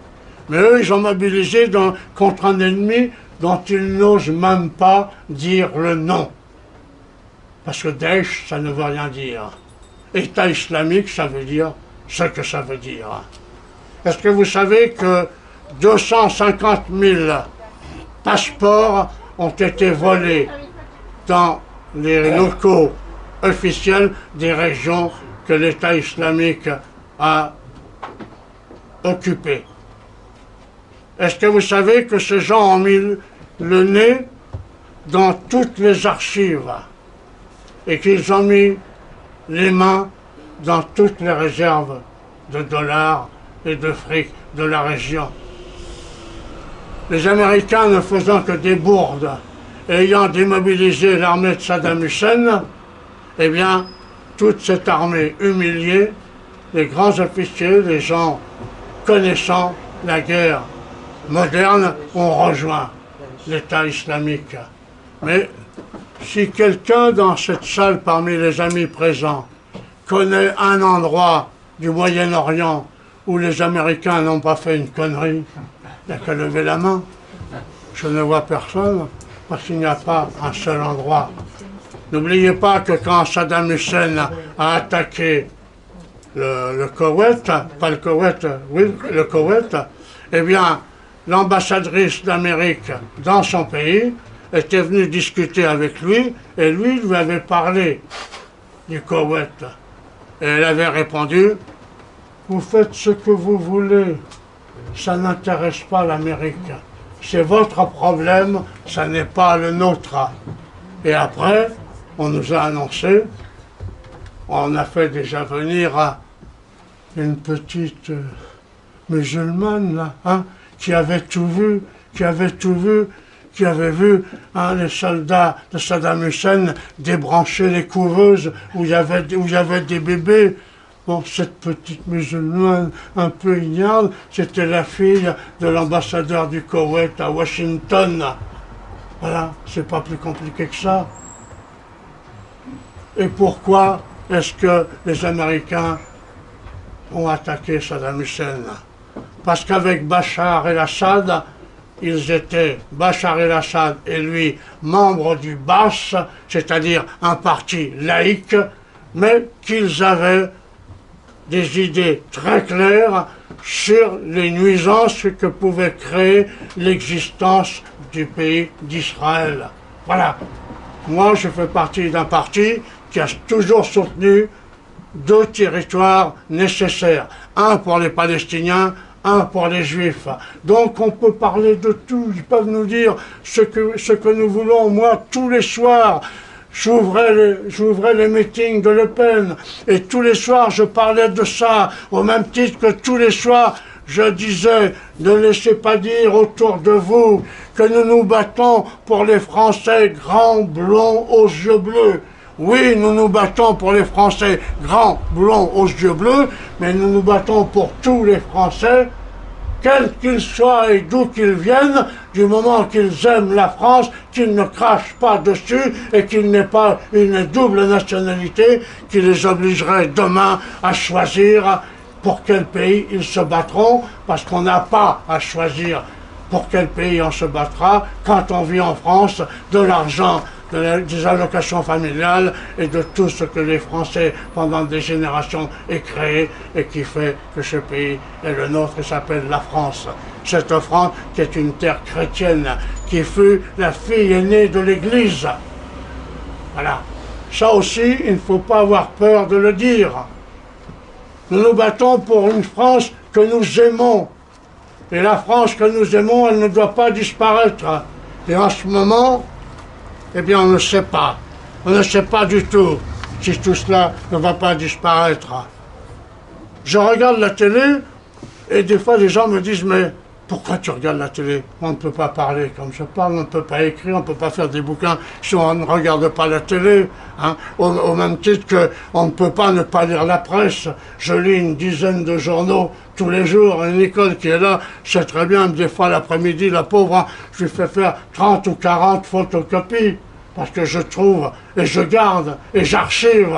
Mais eux, ils ont mobilisé contre un ennemi dont ils n'osent même pas dire le nom. Parce que Daesh, ça ne veut rien dire. État islamique, ça veut dire ce que ça veut dire. Est-ce que vous savez que 250 000 passeports ont été volés dans les locaux officiels des régions que l'État islamique a occupées? Est-ce que vous savez que ces gens ont mis le nez dans toutes les archives et qu'ils ont mis les mains dans toutes les réserves de dollars et de fric de la région? Les Américains ne faisant que des bourdes, ayant démobilisé l'armée de Saddam Hussein, eh bien, toute cette armée humiliée, les grands officiers, les gens connaissant la guerre moderne, ont rejoint l'État islamique. Mais si quelqu'un dans cette salle, parmi les amis présents, connaît un endroit du Moyen-Orient où les Américains n'ont pas fait une connerie, il n'y a qu'à lever la main. Je ne vois personne, parce qu'il n'y a pas un seul endroit. N'oubliez pas que quand Saddam Hussein a attaqué le Koweït, pas le Koweït, oui, le Koweït, eh bien, l'ambassadrice d'Amérique dans son pays était venue discuter avec lui, et lui avait parlé du Koweït. Et elle avait répondu: vous faites ce que vous voulez, ça n'intéresse pas l'Amérique. C'est votre problème, ça n'est pas le nôtre. Et après, on nous a annoncé, on a fait déjà venir une petite musulmane, là, hein, qui avait tout vu, qui avait vu les soldats de Saddam Hussein débrancher les couveuses où il y avait des bébés. Bon, cette petite musulmane un peu ignare, c'était la fille de l'ambassadeur du Koweït à Washington. Voilà, c'est pas plus compliqué que ça. Et pourquoi est-ce que les Américains ont attaqué Saddam Hussein? Parce qu'avec Bachar el-Assad, ils étaient, Bachar el-Assad et lui, membres du BAS, c'est-à-dire un parti laïque, mais qu'ils avaient des idées très claires sur les nuisances que pouvait créer l'existence du pays d'Israël. Voilà. Moi, je fais partie d'un parti qui a toujours soutenu deux territoires nécessaires. Un pour les Palestiniens, un pour les Juifs. Donc on peut parler de tout. Ils peuvent nous dire ce que nous voulons. Moi, tous les soirs, j'ouvrais les meetings de Le Pen et tous les soirs je parlais de ça, au même titre que tous les soirs je disais: ne laissez pas dire autour de vous que nous nous battons pour les Français grands, blonds, aux yeux bleus. Oui, nous nous battons pour les Français grands, blonds, aux yeux bleus, mais nous nous battons pour tous les Français, quels qu'ils soient et d'où qu'ils viennent, du moment qu'ils aiment la France, qu'ils ne crachent pas dessus et qu'ils n'aient pas une double nationalité qui les obligerait demain à choisir pour quel pays ils se battront, parce qu'on n'a pas à choisir pour quel pays on se battra quand on vit en France de l'argent, des allocations familiales et de tout ce que les Français, pendant des générations, ont créé et qui fait que ce pays est le nôtre et s'appelle la France. Cette France qui est une terre chrétienne, qui fut la fille aînée de l'Église. Voilà. Ça aussi, il ne faut pas avoir peur de le dire. Nous nous battons pour une France que nous aimons. Et la France que nous aimons, elle ne doit pas disparaître. Et en ce moment, eh bien, on ne sait pas. On ne sait pas du tout si tout cela ne va pas disparaître. Je regarde la télé et des fois les gens me disent mais pourquoi tu regardes la télé? On ne peut pas parler comme je parle, on ne peut pas écrire, on ne peut pas faire des bouquins si on ne regarde pas la télé. Hein. Au même titre qu'on ne peut pas ne pas lire la presse. Je lis une dizaine de journaux tous les jours. Une école qui est là, c'est très bien, des fois l'après-midi, la pauvre, hein, je lui fais faire 30 ou 40 photocopies. Parce que je trouve, et je garde, et j'archive.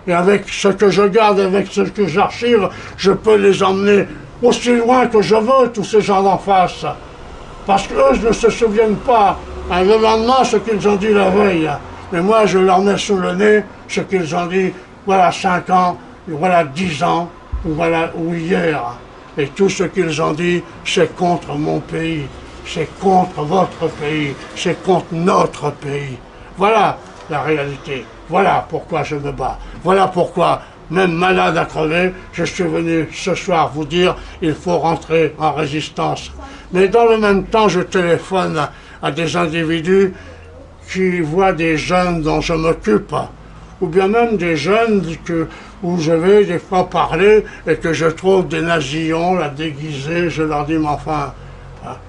Et avec ce que je garde, avec ce que j'archive, je peux les emmener aussi loin que je veux, tous ces gens d'en face. Parce qu'eux ne se souviennent pas, hein, le lendemain, ce qu'ils ont dit la veille. Mais moi, je leur mets sous le nez ce qu'ils ont dit, voilà 5 ans, voilà 10 ans, ou hier. Et tout ce qu'ils ont dit, c'est contre mon pays, c'est contre votre pays, c'est contre notre pays. Voilà la réalité. Voilà pourquoi je me bats. Voilà pourquoi, même malade à crever, je suis venu ce soir vous dire il faut rentrer en résistance. Mais dans le même temps, je téléphone à des individus qui voient des jeunes dont je m'occupe, ou bien même des jeunes où je vais des fois parler et que je trouve des nazillons, là, déguisés. Je leur dis, mais enfin,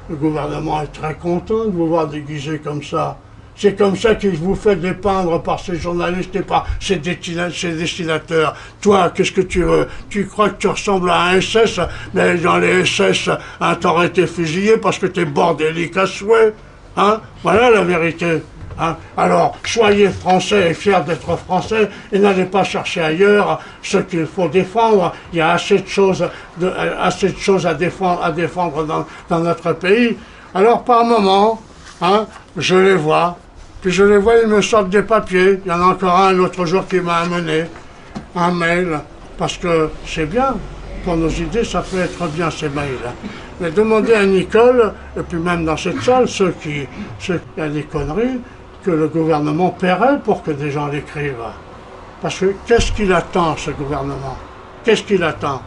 le gouvernement est très content de vous voir déguisés comme ça. C'est comme ça qu'il vous fait dépeindre par ces journalistes et par ces destinateurs. Toi, qu'est-ce que tu veux? Tu crois que tu ressembles à un SS, mais dans les SS, hein, t'aurais été fusillé parce que t'es bordélique à souhait. Hein? Voilà la vérité. Hein? Alors, soyez français et fiers d'être français et n'allez pas chercher ailleurs ce qu'il faut défendre. Il y a assez de choses, à défendre dans notre pays. Alors, par moment, hein, je les vois. Puis je les vois, ils me sortent des papiers. Il y en a encore un l'autre jour qui m'a amené un mail. Parce que c'est bien, pour nos idées, ça peut être bien ces mails. Mais demandez à Nicole, et puis même dans cette salle, ceux qui y a des conneries, que le gouvernement paierait pour que des gens l'écrivent. Parce que qu'est-ce qu'il attend, ce gouvernement? Qu'est-ce qu'il attend?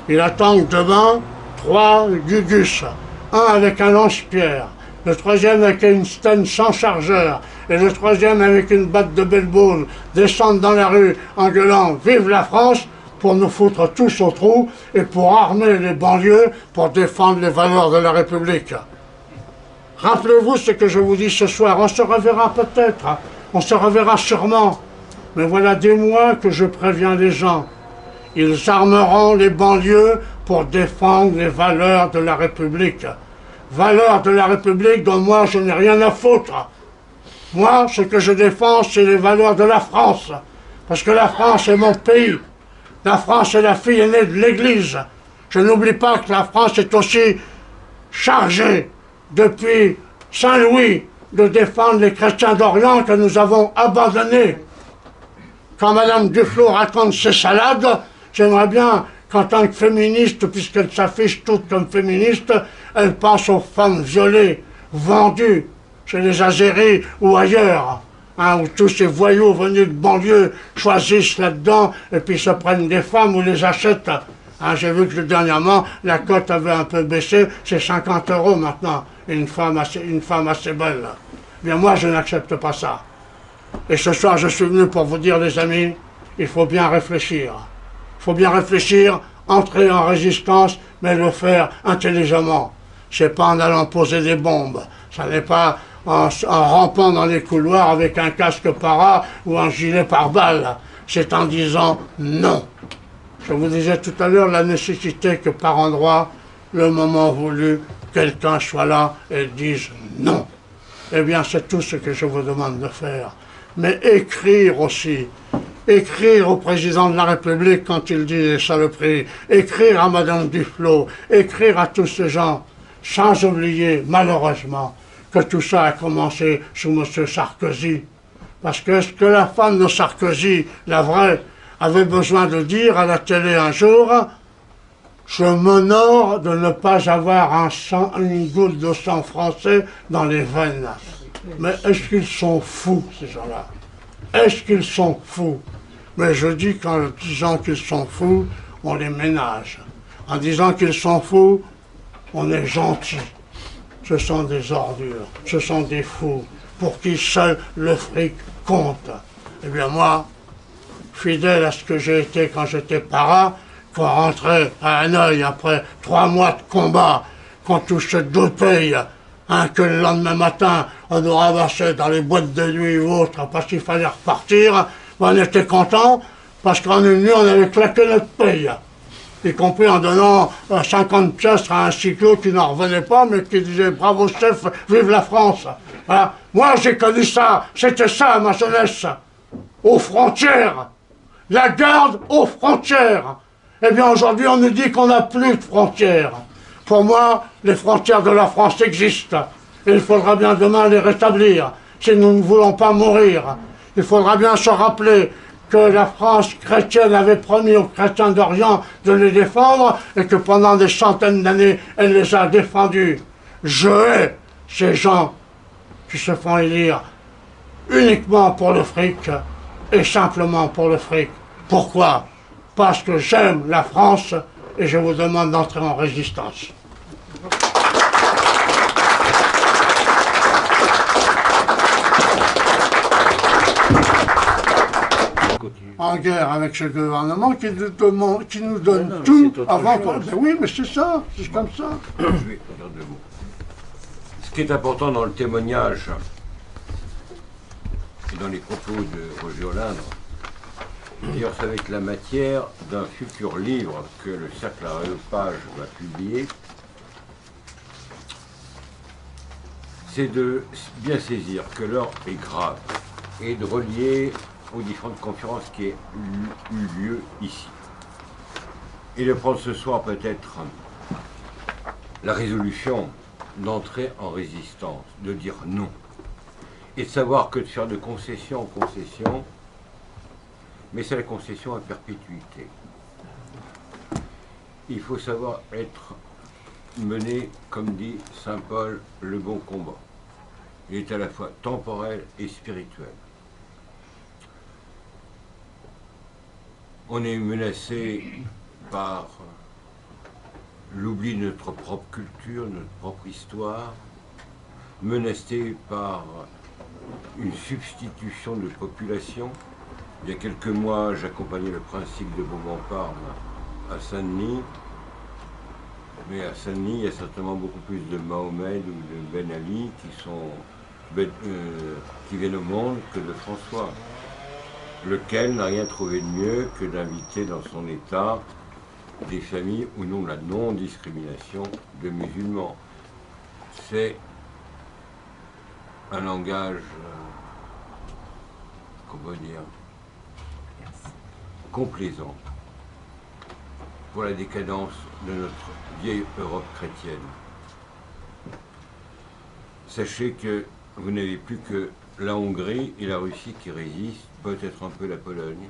Il attend que demain, 3 Gugus, un avec un lance-pierre, le troisième avec une Sten sans chargeur, et le troisième avec une batte de baseball, descendent dans la rue en gueulant « Vive la France !» pour nous foutre tous au trou et pour armer les banlieues pour défendre les valeurs de la République. Rappelez-vous ce que je vous dis ce soir, on se reverra peut-être, hein. On se reverra sûrement, mais voilà des mois que je préviens les gens. Ils armeront les banlieues pour défendre les valeurs de la République. Valeurs de la République dont moi je n'ai rien à foutre. Moi, ce que je défends, c'est les valeurs de la France. Parce que la France est mon pays. La France est la fille aînée de l'Église. Je n'oublie pas que la France est aussi chargée, depuis Saint-Louis, de défendre les chrétiens d'Orient que nous avons abandonnés. Quand Mme Duflot raconte ses salades, j'aimerais bien qu'en tant que féministe, puisqu'elle s'affiche toute comme féministe, elle pense aux femmes violées, vendues chez les Azéris ou ailleurs, hein, où tous ces voyous venus de banlieue choisissent là-dedans et puis se prennent des femmes ou les achètent. Hein, j'ai vu que dernièrement, la cote avait un peu baissé, c'est 50 € maintenant, une femme assez belle. Bien moi, je n'accepte pas ça. Et ce soir, je suis venu pour vous dire, les amis, il faut bien réfléchir. Il faut bien réfléchir, entrer en résistance, mais le faire intelligemment. C'est pas en allant poser des bombes. Ça n'est pas en rampant dans les couloirs avec un casque para ou un gilet pare-balles. C'est en disant non. Je vous disais tout à l'heure la nécessité que par endroit, le moment voulu, quelqu'un soit là et dise non. Eh bien, c'est tout ce que je vous demande de faire. Mais écrire aussi. Écrire au président de la République quand il dit des saloperies. Écrire à Mme Duflot. Écrire à tous ces gens. Sans oublier, malheureusement, que tout ça a commencé sous M. Sarkozy. Parce que ce que la femme de Sarkozy, la vraie, avait besoin de dire à la télé un jour, je m'honore de ne pas avoir une goutte de sang français dans les veines. Mais est-ce qu'ils sont fous, ces gens-là? Est-ce qu'ils sont fous? Mais je dis qu'en disant qu'ils sont fous, on les ménage. En disant qu'ils sont fous, on est gentil. Ce sont des ordures, ce sont des fous, pour qui seul le fric compte. Eh bien moi, fidèle à ce que j'ai été quand j'étais para, qu'on rentrait à Hanoï après 3 mois de combat, qu'on touchait 2 payes, hein, que le lendemain matin, on nous ramassait dans les boîtes de nuit ou autres, parce qu'il fallait repartir, on était contents, parce qu'en une nuit, on avait claqué notre paye. Y compris en donnant 50 piastres à un cyclo qui n'en revenait pas, mais qui disait « Bravo chef, vive la France !» Voilà. Moi, j'ai connu ça, c'était ça ma jeunesse, aux frontières, la garde aux frontières. Eh bien, aujourd'hui, on nous dit qu'on n'a plus de frontières. Pour moi, les frontières de la France existent. Et il faudra bien demain les rétablir, si nous ne voulons pas mourir. Il faudra bien se rappeler que la France chrétienne avait promis aux chrétiens d'Orient de les défendre et que pendant des centaines d'années, elle les a défendus. Je hais ces gens qui se font élire uniquement pour le fric et simplement pour le fric. Pourquoi? Parce que j'aime la France et je vous demande d'entrer en résistance. En guerre avec ce gouvernement qui nous donne non, tout avant qu'on... Oui, mais c'est ça, c'est comme ça. Je vais dire 2 mots. Ce qui est important dans le témoignage et dans les propos de Roger Olindre, d'ailleurs ça va être la matière d'un futur livre que le Cercle Aréopage va publier, c'est de bien saisir que l'heure est grave et de relier aux différentes conférences qui ont eu lieu ici. Et de prendre ce soir peut-être la résolution d'entrer en résistance, de dire non. Et de savoir que de faire de concession en concession, mais c'est la concession à perpétuité. Il faut savoir être mené, comme dit saint Paul, le bon combat. Il est à la fois temporel et spirituel. On est menacé par l'oubli de notre propre culture, notre propre histoire, menacé par une substitution de population. Il y a quelques mois, j'accompagnais le principe de Beaumont-Parme à Saint-Denis, mais à Saint-Denis, il y a certainement beaucoup plus de Mahomet ou de Ben Ali qui viennent au monde que de François, lequel n'a rien trouvé de mieux que d'inviter dans son État des familles où non la non-discrimination de musulmans. C'est un langage, comment dire, complaisant pour la décadence de notre vieille Europe chrétienne. Sachez que vous n'avez plus que la Hongrie et la Russie qui résistent, peut-être un peu la Pologne.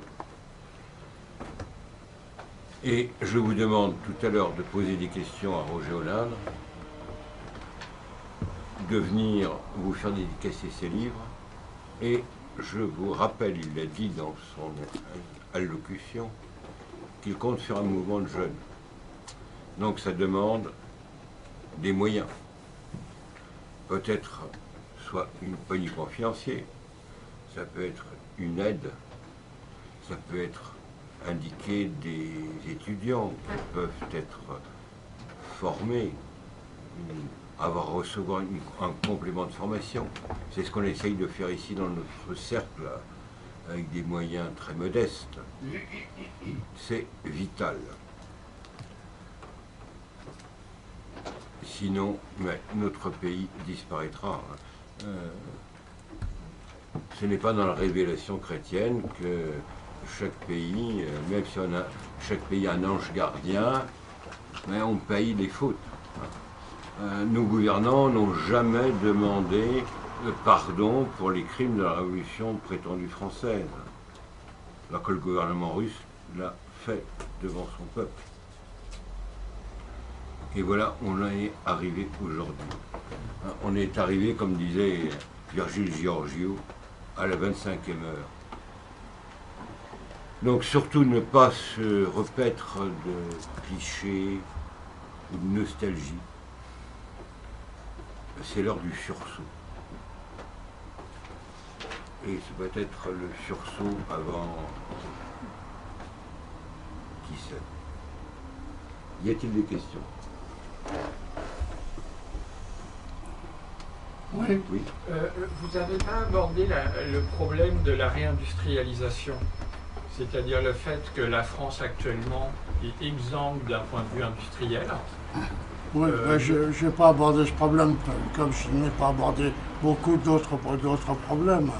Et je vous demande tout à l'heure de poser des questions à Roger Olindre, de venir vous faire dédicacer ses livres, et je vous rappelle, il l'a dit dans son allocution, qu'il compte faire un mouvement de jeunes. Donc ça demande des moyens. Peut-être soit une poignée financière, ça peut être une aide, ça peut être indiquer des étudiants qui peuvent être formés, recevoir un complément de formation. C'est ce qu'on essaye de faire ici dans notre cercle, avec des moyens très modestes. C'est vital. Sinon, notre pays disparaîtra. Ce n'est pas dans la révélation chrétienne que chaque pays, même si chaque pays a un ange gardien, mais on paye les fautes. Nos gouvernants n'ont jamais demandé pardon pour les crimes de la Révolution prétendue française, alors que le gouvernement russe l'a fait devant son peuple. Et voilà, on en est arrivé aujourd'hui. On est arrivé, comme disait Virgile Giorgio, à la 25e heure. Donc surtout ne pas se repaître de clichés ou de nostalgie. C'est l'heure du sursaut. Et c'est peut-être le sursaut avant Français. Y a-t-il des questions? Oui. Oui. Vous n'avez pas abordé le problème de la réindustrialisation, c'est-à-dire le fait que la France actuellement est exsangue d'un point de vue industriel. Oui, mais je n'ai pas abordé ce problème, comme je n'ai pas abordé beaucoup d'autres problèmes.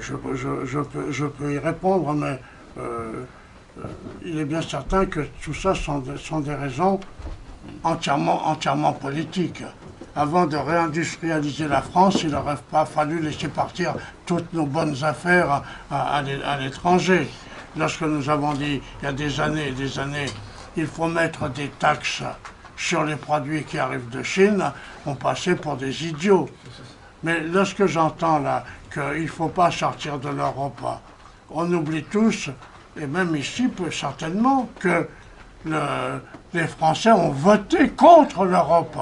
Je peux y répondre, mais il est bien certain que tout ça sont des raisons entièrement politiques. Avant de réindustrialiser la France, il n'aurait pas fallu laisser partir toutes nos bonnes affaires à l'étranger. Lorsque nous avons dit, il y a des années et des années, il faut mettre des taxes sur les produits qui arrivent de Chine, on passait pour des idiots. Mais lorsque j'entends là qu'il ne faut pas sortir de l'Europe, on oublie tous, et même ici certainement, que les Français ont voté contre l'Europe.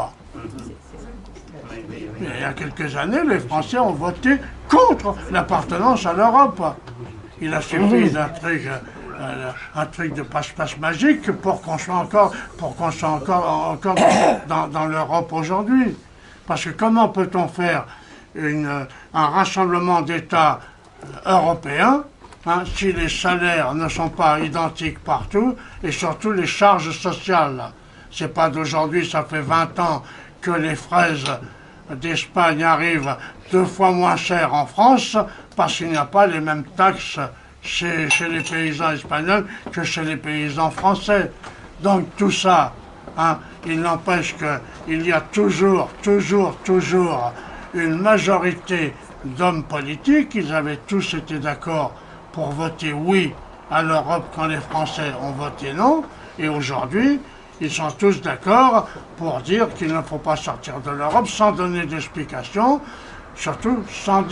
Il y a quelques années, les Français ont voté contre l'appartenance à l'Europe. Il a suffi d'un truc de passe-passe magique pour qu'on soit encore dans l'Europe aujourd'hui. Parce que comment peut-on faire un rassemblement d'États européens si les salaires ne sont pas identiques partout et surtout les charges sociales? C'est pas d'aujourd'hui, ça fait 20 ans que les fraises d'Espagne arrivent 2 fois moins chères en France parce qu'il n'y a pas les mêmes taxes chez les paysans espagnols que chez les paysans français. Donc tout ça, il n'empêche qu'il y a toujours une majorité d'hommes politiques. Ils avaient tous été d'accord pour voter oui à l'Europe quand les Français ont voté non. Et aujourd'hui, ils sont tous d'accord pour dire qu'il ne faut pas sortir de l'Europe sans donner d'explications, surtout sans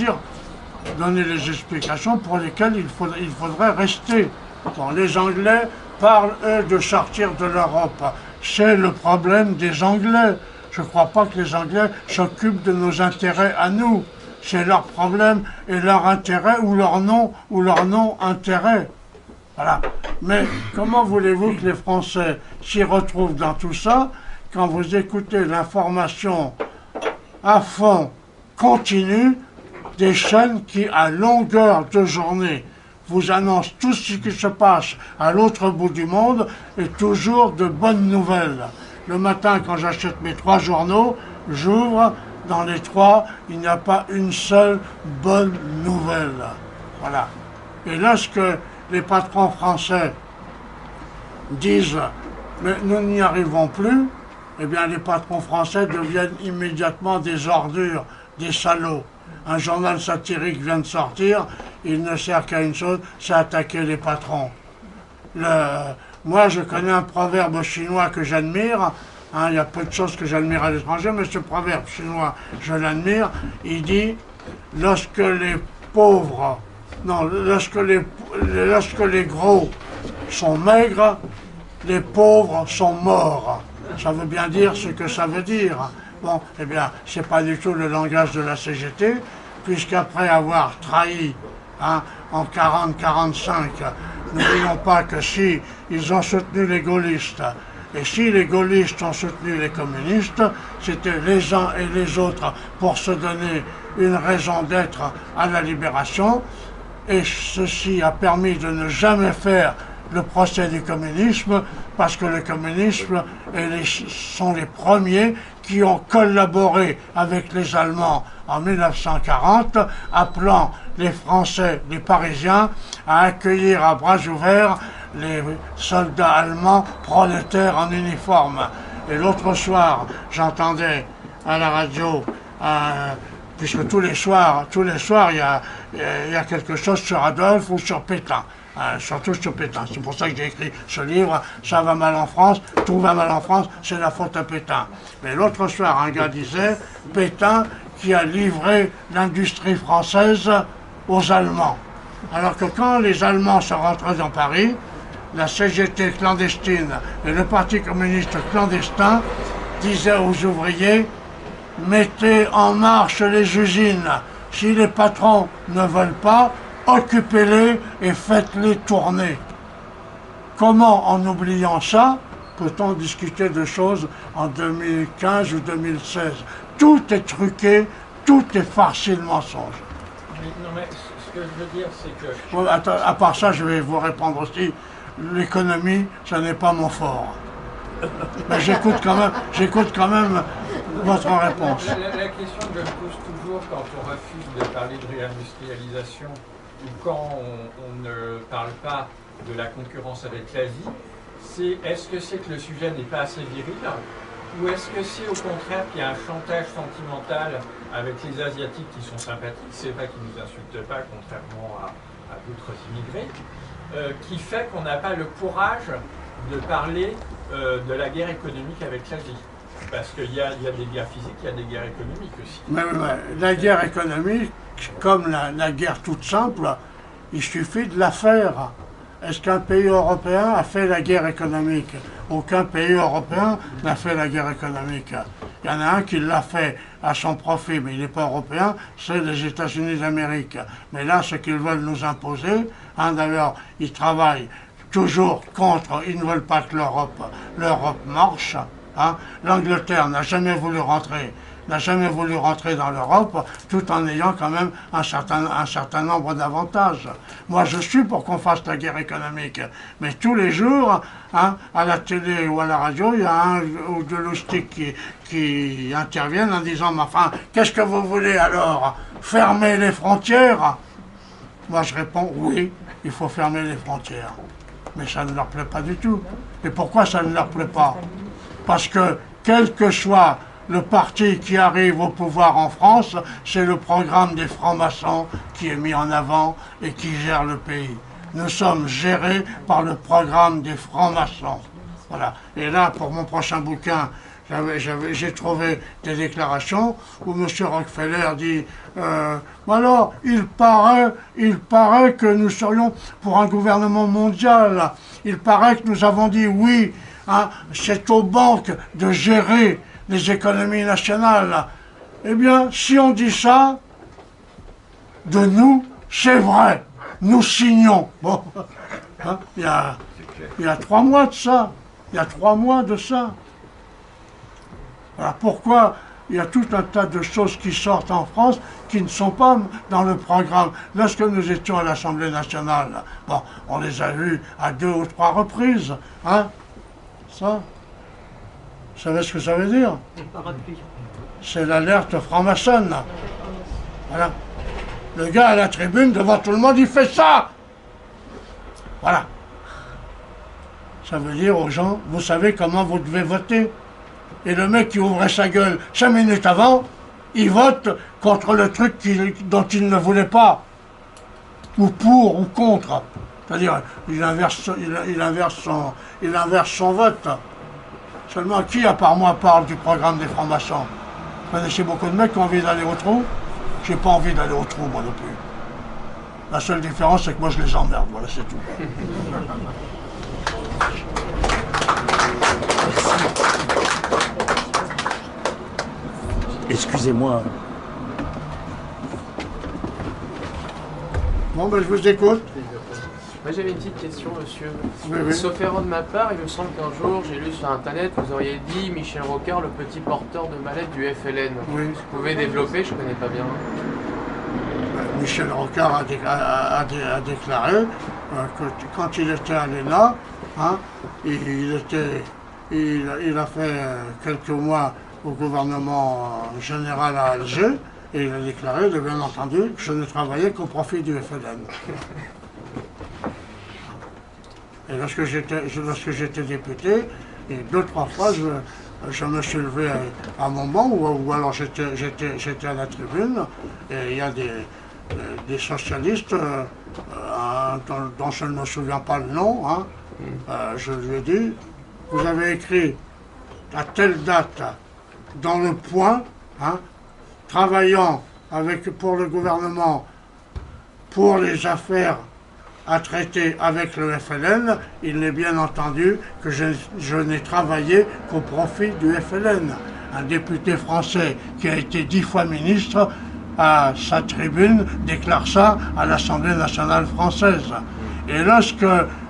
donner les explications pour lesquelles il faudrait rester. Bon, les Anglais parlent, eux, de sortir de l'Europe. C'est le problème des Anglais. Je ne crois pas que les Anglais s'occupent de nos intérêts à nous. C'est leur problème et leur intérêt ou leur non-intérêt. Voilà. Mais comment voulez-vous que les Français s'y retrouvent dans tout ça quand vous écoutez l'information à fond, continue, des chaînes qui, à longueur de journée, vous annoncent tout ce qui se passe à l'autre bout du monde et toujours de bonnes nouvelles. Le matin, quand j'achète mes 3 journaux, j'ouvre, dans les 3, il n'y a pas une seule bonne nouvelle. Voilà. Et lorsque les patrons français disent « mais nous n'y arrivons plus », eh bien les patrons français deviennent immédiatement des ordures, des salauds. Un journal satirique vient de sortir, il ne sert qu'à une chose, c'est attaquer les patrons. Moi, je connais un proverbe chinois que j'admire, il y a peu de choses que j'admire à l'étranger, mais ce proverbe chinois, je l'admire, il dit « lorsque les pauvres, non, lorsque les gros sont maigres, les pauvres sont morts ». Ça veut bien dire ce que ça veut dire. Bon, eh bien, c'est pas du tout le langage de la CGT, puisqu'après avoir trahi en 40-45, n'oublions pas que si ils ont soutenu les gaullistes, et si les gaullistes ont soutenu les communistes, c'était les uns et les autres pour se donner une raison d'être à la libération, et ceci a permis de ne jamais faire le procès du communisme, parce que le communisme sont les premiers qui ont collaboré avec les Allemands en 1940, appelant les Français, les Parisiens, à accueillir à bras ouverts les soldats allemands prolétaires en uniforme. Et l'autre soir, j'entendais à la radio, puisque tous les soirs, il y a quelque chose sur Adolphe ou sur Pétain. Surtout sur Pétain. C'est pour ça que j'ai écrit ce livre, Ça va mal en France, tout va mal en France, c'est la faute à Pétain. Mais l'autre soir, un gars disait, Pétain qui a livré l'industrie française aux Allemands. Alors que quand les Allemands sont rentrés dans Paris, la CGT clandestine et le Parti communiste clandestin disaient aux ouvriers, mettez en marche les usines. Si les patrons ne veulent pas, occupez-les et faites-les tourner. comment, en oubliant ça, peut-on discuter de choses en 2015 ou 2016? Tout est truqué, tout est farci de mensonges. Non, mais ce que je veux dire, c'est que... Bon, à part ça, je vais vous répondre aussi. L'économie, ça n'est pas mon fort. Mais j'écoute quand même votre réponse. La question que je me pose toujours quand on refuse de parler de réindustrialisation ou quand on ne parle pas de la concurrence avec l'Asie, c'est est-ce que c'est que le sujet n'est pas assez viril ou est-ce que c'est au contraire qu'il y a un chantage sentimental avec les Asiatiques qui sont sympathiques, c'est pas qu'ils nous insultent pas, contrairement à d'autres immigrés, qui fait qu'on n'a pas le courage de parler de la guerre économique avec l'Asie. Parce qu'il y a des guerres physiques, il y a des guerres économiques aussi. Mais la guerre économique, comme la guerre toute simple, il suffit de la faire. Est-ce qu'un pays européen a fait la guerre économique? Aucun pays européen n'a fait la guerre économique. Il y en a un qui l'a fait à son profit, mais il n'est pas européen, c'est les États-Unis d'Amérique. Mais là, ce qu'ils veulent nous imposer, d'ailleurs, ils travaillent toujours contre, ils ne veulent pas que l'Europe marche. L'Angleterre n'a jamais voulu rentrer dans l'Europe, tout en ayant quand même un certain nombre d'avantages. Moi, je suis pour qu'on fasse la guerre économique, mais tous les jours, à la télé ou à la radio, il y a un ou deux loustiques qui interviennent en disant « Mais enfin, qu'est-ce que vous voulez alors? Fermer les frontières ?» Moi, je réponds « Oui, il faut fermer les frontières. » Mais ça ne leur plaît pas du tout. Et pourquoi ça ne leur plaît pas? Parce que, quel que soit le parti qui arrive au pouvoir en France, c'est le programme des francs-maçons qui est mis en avant et qui gère le pays. Nous sommes gérés par le programme des francs-maçons. Voilà. Et là, pour mon prochain bouquin, j'ai trouvé des déclarations où M. Rockefeller dit alors, il paraît que nous serions pour un gouvernement mondial. Il paraît que nous avons dit oui, c'est aux banques de gérer les économies nationales. Eh bien, si on dit ça, de nous, c'est vrai. Nous signons. Bon, il y a 3 mois de ça. Il y a 3 mois de ça. Voilà pourquoi il y a tout un tas de choses qui sortent en France qui ne sont pas dans le programme. Lorsque nous étions à l'Assemblée nationale, bon, on les a vus à 2 ou 3 reprises. Ça, vous savez ce que ça veut dire? C'est l'alerte franc-maçonne. Voilà. Le gars à la tribune, devant tout le monde, il fait ça. Voilà. Ça veut dire aux gens, vous savez comment vous devez voter. Et le mec qui ouvrait sa gueule 5 minutes avant, il vote contre le truc dont il ne voulait pas. Ou pour, ou contre. C'est-à-dire, il inverse son vote. Seulement, qui, à part moi, parle du programme des francs-maçons? Vous connaissez beaucoup de mecs qui ont envie d'aller au trou? J'ai pas envie d'aller au trou, moi non plus. La seule différence, c'est que moi, je les emmerde. Voilà, c'est tout. Excusez-moi. Bon, ben, je vous écoute. Moi j'avais une petite question, monsieur. Oui. Sauf erreur de ma part, il me semble qu'un jour j'ai lu sur internet, vous auriez dit Michel Rocard, le petit porteur de mallette du FLN. Oui. Vous pouvez développer, je connais pas bien. Michel Rocard a déclaré que quand il était à l'ENA, il a fait quelques mois au gouvernement général à Alger, et il a déclaré, bien entendu, que je ne travaillais qu'au profit du FLN. Et lorsque j'étais député, et 2-3 fois, je me suis levé à mon banc, ou alors j'étais à la tribune, et il y a des socialistes, dont je ne me souviens pas le nom, je lui ai dit, vous avez écrit à telle date dans le Point, travaillant pour le gouvernement, pour les affaires à traiter avec le FLN, il est bien entendu que je n'ai travaillé qu'au profit du FLN. Un député français qui a été 10 fois ministre, à sa tribune, déclare ça à l'Assemblée nationale française. Et lorsque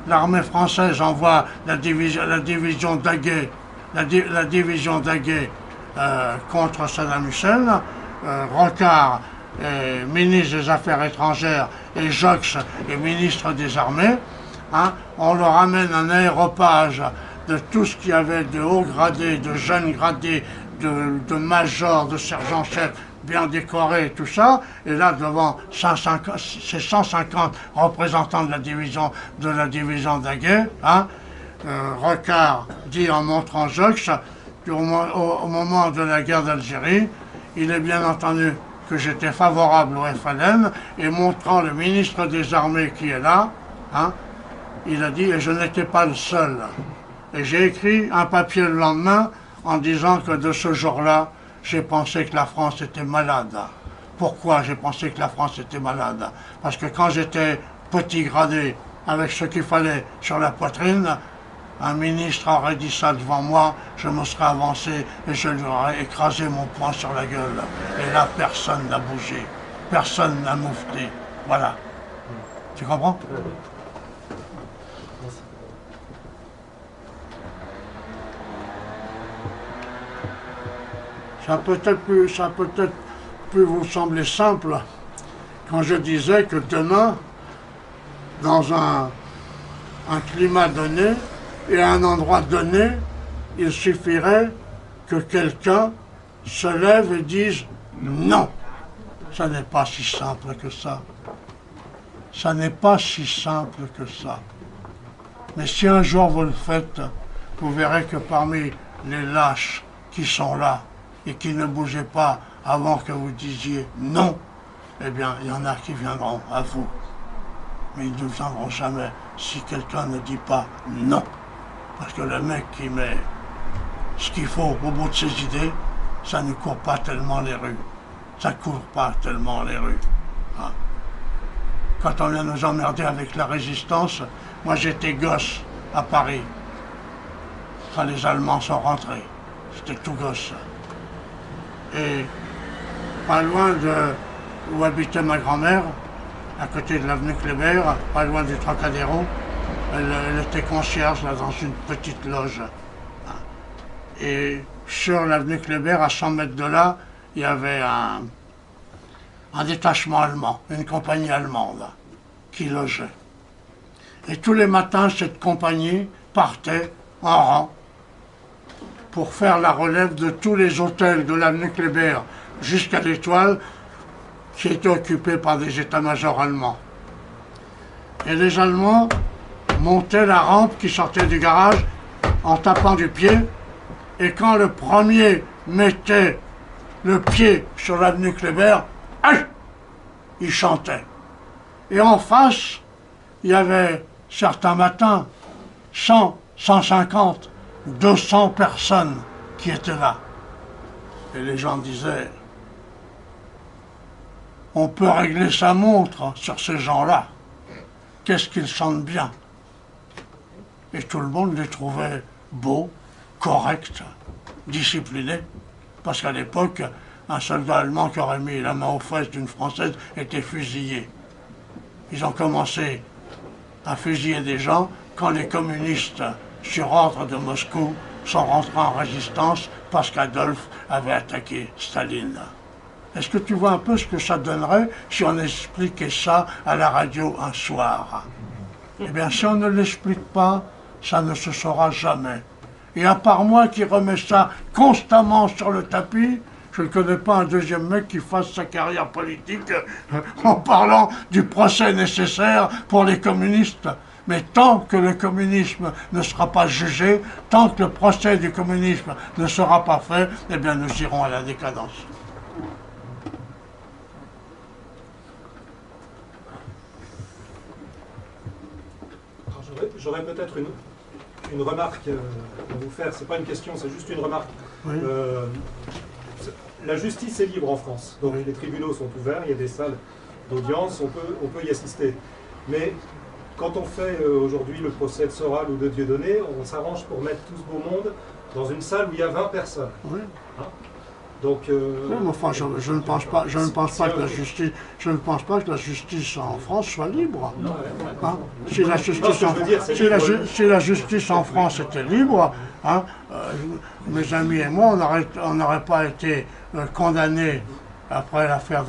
l'armée française envoie la division Daguet, la division Daguet contre Saddam Hussein, Rocard est ministre des Affaires étrangères et Jox est ministre des Armées. Hein, on leur amène un aéropage de tout ce qu'il y avait de haut gradé, de jeunes gradés, de majors, de sergents-chefs bien décorés, tout ça. Et là, devant ces 150 représentants de la division Daguet, hein, Rocard dit en montrant Jox, au moment de la guerre d'Algérie, il est bien entendu que j'étais favorable au FLN, et montrant le ministre des Armées qui est là, hein, il a dit, et je n'étais pas le seul. Et j'ai écrit un papier le lendemain en disant que de ce jour-là, j'ai pensé que la France était malade. Pourquoi j'ai pensé que la France était malade? Parce que quand j'étais petit gradé, avec ce qu'il fallait sur la poitrine, un ministre aurait dit ça devant moi, je me serais avancé et je lui aurais écrasé mon poing sur la gueule. Et là, personne n'a bougé, personne n'a moufté. Voilà. Tu comprends? Ça peut-être pu vous sembler simple quand je disais que demain, dans un climat donné et à un endroit donné, il suffirait que quelqu'un se lève et dise non. Ça n'est pas si simple que ça. Ça n'est pas si simple que ça. Mais si un jour vous le faites, vous verrez que parmi les lâches qui sont là, et qui ne bougeaient pas avant que vous disiez non, eh bien, il y en a qui viendront à vous. Mais ils ne viendront jamais si quelqu'un ne dit pas non. Parce que le mec qui met ce qu'il faut au bout de ses idées, ça ne court pas tellement les rues. Ça ne court pas tellement les rues. Hein. Quand on vient nous emmerder avec la résistance, moi j'étais gosse à Paris, quand les Allemands sont rentrés. J'étais tout gosse. Et pas loin de où habitait ma grand-mère, à côté de l'avenue Kléber, pas loin du Trocadéro, elle était concierge là, dans une petite loge. Et sur l'avenue Kléber, à 100 mètres de là, il y avait un détachement allemand, une compagnie allemande qui logeait. Et tous les matins, cette compagnie partait en rang pour faire la relève de tous les hôtels de l'avenue Kléber jusqu'à l'Étoile qui étaient occupés par des états-majors allemands. Et les Allemands montaient la rampe qui sortait du garage en tapant du pied, et quand le premier mettait le pied sur l'avenue Kléber, il chantait. Et en face, il y avait certains matins 100, 150, 200 personnes qui étaient là. Et les gens disaient, on peut régler sa montre sur ces gens-là. Qu'est-ce qu'ils chantent bien. Et tout le monde les trouvait beaux, corrects, disciplinés. Parce qu'à l'époque, un soldat allemand qui aurait mis la main aux fesses d'une Française était fusillé. Ils ont commencé à fusiller des gens quand les communistes, sur ordre de Moscou, sont rentrés en résistance parce qu'Adolphe avait attaqué Staline. Est-ce que tu vois un peu ce que ça donnerait si on expliquait ça à la radio un soir? Eh bien, si on ne l'explique pas, ça ne se saura jamais. Et à part moi qui remets ça constamment sur le tapis, je ne connais pas un deuxième mec qui fasse sa carrière politique en parlant du procès nécessaire pour les communistes. Mais tant que le communisme ne sera pas jugé, tant que le procès du communisme ne sera pas fait, eh bien nous irons à la décadence. J'aurais peut-être une remarque à vous faire. C'est pas une question, c'est juste une remarque. Oui. La justice est libre en France. Donc les tribunaux sont ouverts, il y a des salles d'audience, on peut y assister. Mais quand on fait aujourd'hui le procès de Soral ou de Dieudonné, on s'arrange pour mettre tout ce beau monde dans une salle où il y a 20 personnes. Oui. Hein? Donc, Oui, mais enfin, je ne pense pas que la justice en France soit libre. Hein. Si la justice si la justice en France était libre, hein, mes amis et moi, on n'aurait pas été condamnés après l'affaire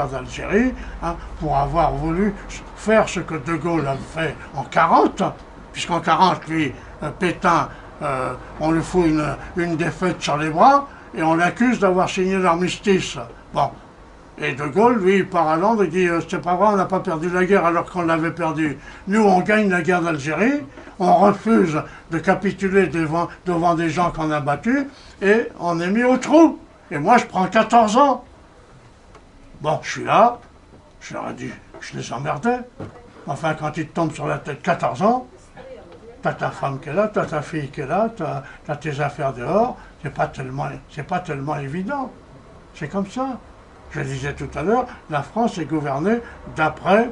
d'Algérie, hein, pour avoir voulu faire ce que De Gaulle a fait en 40, puisqu'en 40, lui, Pétain, on lui fout une défaite sur les bras, et on l'accuse d'avoir signé l'armistice. Bon. Et De Gaulle, lui, il part à Londres et dit c'est pas vrai, on n'a pas perdu la guerre alors qu'on l'avait perdue. Nous, on gagne la guerre d'Algérie, on refuse de capituler devant des gens qu'on a battus, et on est mis au trou. Et moi, je prends 14 ans. Bon, je suis là, je leur ai dit, je les emmerdais. Enfin, quand ils te tombent sur la tête 14 ans, t'as ta femme qui est là, t'as ta fille qui est là, t'as tes affaires dehors, c'est pas tellement évident. C'est comme ça. Je le disais tout à l'heure, la France est gouvernée d'après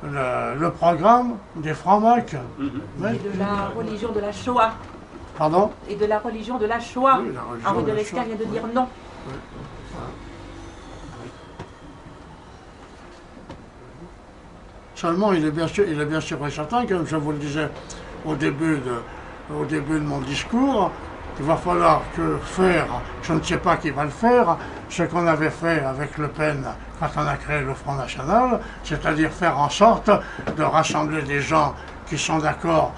le programme des Francs-Macs. Et de la religion de la Shoah. Pardon? Et de la religion de la Shoah. Oui, la religion Henri de de la Lescar Shoah. vient de dire non. Seulement, il est bien sûr et certain, comme je vous le disais au début de mon discours, qu'il va falloir faire, je ne sais pas qui va le faire, ce qu'on avait fait avec Le Pen quand on a créé le Front National, c'est-à-dire faire en sorte de rassembler des gens qui sont d'accord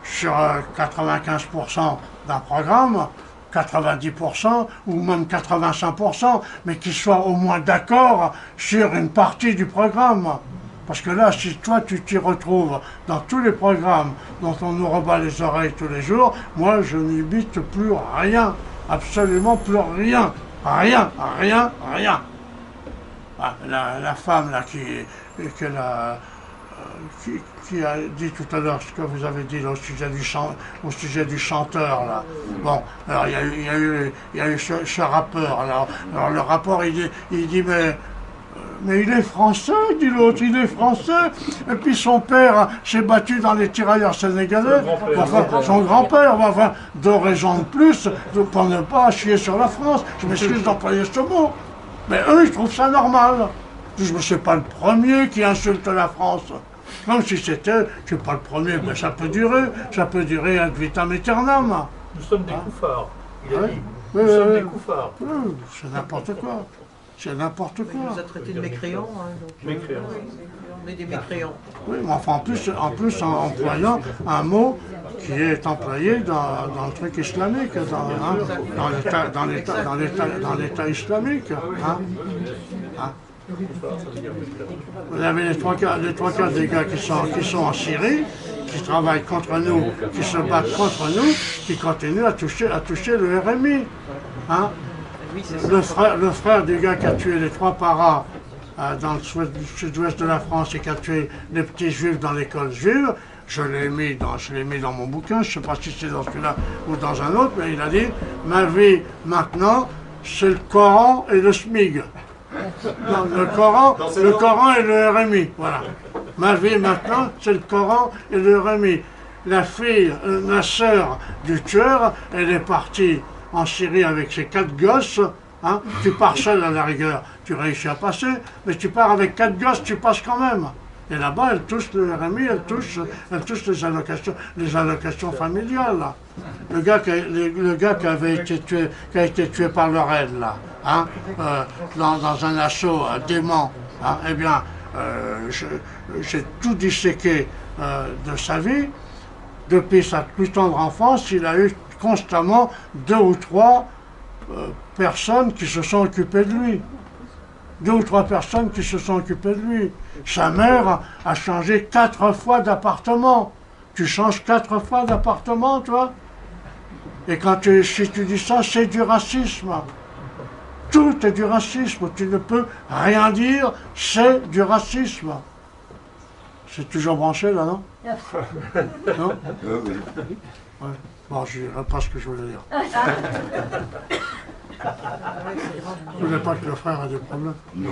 sur 95% d'un programme, 90% ou même 85%, mais qui soient au moins d'accord sur une partie du programme. Parce que là, si toi tu t'y retrouves dans tous les programmes dont on nous rebat les oreilles tous les jours, moi je n'imite plus rien, absolument plus rien, rien. Ah, la femme là qui a dit tout à l'heure ce que vous avez dit là, au sujet du chanteur là. Bon, alors il y a eu ce rappeur. Alors le rapport il dit mais il est français, dit l'autre, il est français. Et puis son père s'est battu dans les tirailleurs sénégalais. Son grand-père, enfin, 2 raisons de plus pour ne pas chier sur la France. Je m'excuse d'employer ce mot. Mais eux, ils trouvent ça normal. Je ne suis pas le premier qui insulte la France. Comme si c'était, je ne suis pas le premier, mais ça peut durer ad vitam aeternam. Nous sommes des couffards, il a dit. Oui, Nous sommes des couffards. C'est n'importe quoi. C'est n'importe Il quoi. nous a traités de mécréants. Hein, donc, Mécréants. on est des mécréants. Oui, mais enfin, en plus en employant un mot qui est employé dans le truc islamique, dans l'État islamique. Hein. Vous avez les trois quarts des gars qui sont en Syrie, qui travaillent contre nous, qui se battent contre nous, qui continuent à toucher le RMI. Hein. Oui, c'est ça. Le frère du gars qui a tué les 3 paras dans le sud-ouest de la France et qui a tué les petits juifs dans l'école juive, je l'ai mis dans mon bouquin, je ne sais pas si c'est dans celui-là ou dans un autre, mais il a dit « Ma vie maintenant, c'est le Coran et le SMIG ». Non, le Coran et le RMI, voilà. Ma vie maintenant, c'est le Coran et le RMI. La sœur du tueur, elle est partie en Syrie avec ses 4 gosses, hein. Tu pars seul à la rigueur, tu réussis à passer, mais tu pars avec 4 gosses, tu passes quand même. Et là-bas, elle touche le RMI, elle touche les allocations familiales. Là. Le gars qui a été tué par le RAID, là, hein, dans un assaut dément, hein, eh bien, j'ai tout disséqué de sa vie. Depuis sa plus tendre enfance, il a eu constamment 2 ou 3 personnes qui se sont occupées de lui. 2 ou 3 personnes qui se sont occupées de lui. Sa mère a changé 4 fois d'appartement. Tu changes 4 fois d'appartement, toi? Et si tu dis ça, c'est du racisme. Tout est du racisme. Tu ne peux rien dire, c'est du racisme. C'est toujours branché, là, non? Non? Oui. Ouais. Bon, je dirai pas ce que je voulais dire. Vous voulez pas que le frère ait des problèmes? Non.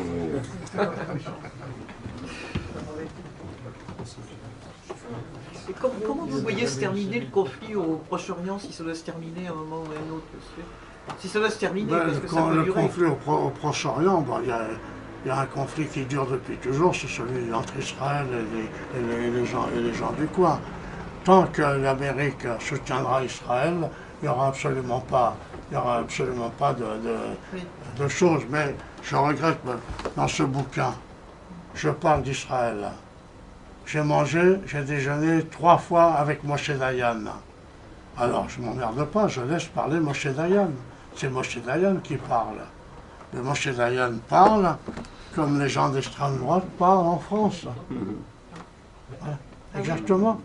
Et comment vous voyez se terminer le conflit au Proche-Orient, si ça doit se terminer à un moment ou à un autre? Si ça va se terminer, Ben, parce que ça quand peut le durer. conflit au Proche-Orient, bon, il y a un conflit qui dure depuis toujours, c'est celui entre Israël et les gens du coin. Tant que l'Amérique soutiendra Israël, il n'y aura absolument pas, Oui. de choses. Mais je regrette, dans ce bouquin, je parle d'Israël. J'ai déjeuné 3 fois avec Moshe Dayan. Alors, je ne m'emmerde pas, je laisse parler Moshe Dayan. C'est Moshe Dayan qui parle. Mais Moshe Dayan parle comme les gens d'extrême droite parlent en France. Hein, exactement.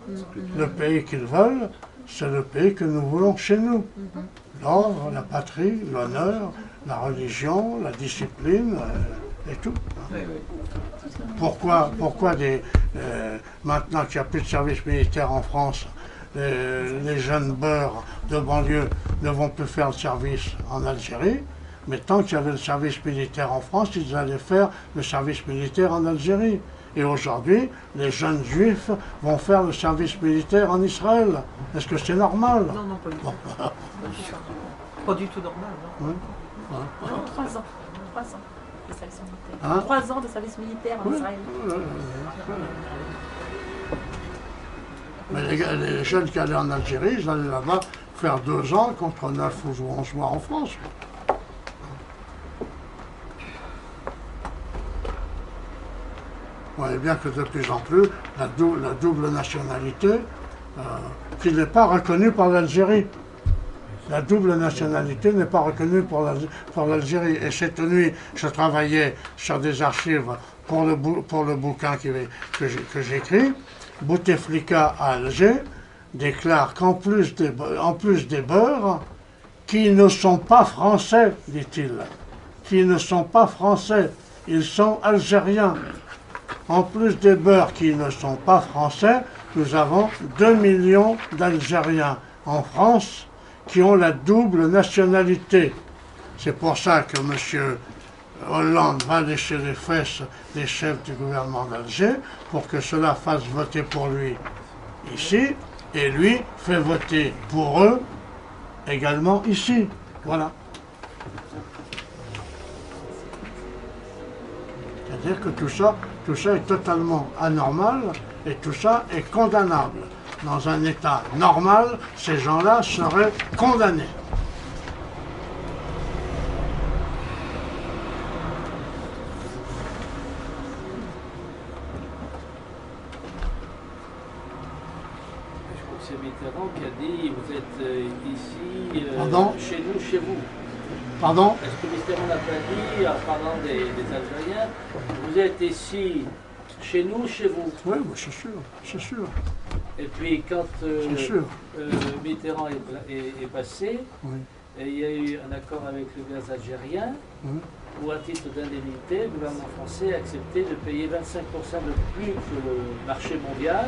Le pays qu'ils veulent, c'est le pays que nous voulons chez nous. L'ordre, la patrie, l'honneur, la religion, la discipline et tout. Pourquoi maintenant qu'il n'y a plus de service militaire en France, les jeunes beurs de banlieue ne vont plus faire le service en Algérie, mais tant qu'il y avait le service militaire en France, ils allaient faire le service militaire en Algérie. Et aujourd'hui, les jeunes juifs vont faire le service militaire en Israël. Est-ce que c'est normal? Non, non, pas du tout. Bon, Pas du tout normal. Non. oui. Non, 3 ans. 3 ans de service militaire. Hein? 3 ans de service militaire en Oui. Israël. Mais les jeunes qui allaient en Algérie, ils allaient là-bas faire 2 ans contre 9 ou 11 mois en France. Vous voyez bien que de plus en plus, la double nationalité, qui n'est pas reconnue par l'Algérie. La double nationalité n'est pas reconnue par l'Algérie. Et cette nuit, je travaillais sur des archives pour le bouquin que j'écris. Bouteflika à Alger déclare qu'en plus des beurs, qui ne sont pas français, dit-il, qui ne sont pas français, ils sont algériens. En plus des beurs qui ne sont pas français, nous avons 2 millions d'Algériens en France qui ont la double nationalité. C'est pour ça que M. Hollande va lécher les fesses des chefs du gouvernement d'Alger pour que cela fasse voter pour lui ici, et lui fait voter pour eux également ici. Voilà. C'est-à-dire que tout ça est totalement anormal et tout ça est condamnable. Dans un État normal, ces gens-là seraient condamnés. Je crois que c'est Mitterrand qui a dit vous êtes ici, Pardon chez nous, chez vous. Pardon? Est-ce que Mitterrand n'a pas dit, en parlant des Algériens, vous êtes ici, chez nous, chez vous? Oui, c'est sûr, c'est sûr. Et puis quand C'est sûr. Mitterrand est passé, Oui. et il y a eu un accord avec le gaz algérien, Oui. où à titre d'indemnité, le gouvernement français a accepté de payer 25% de plus que le marché mondial.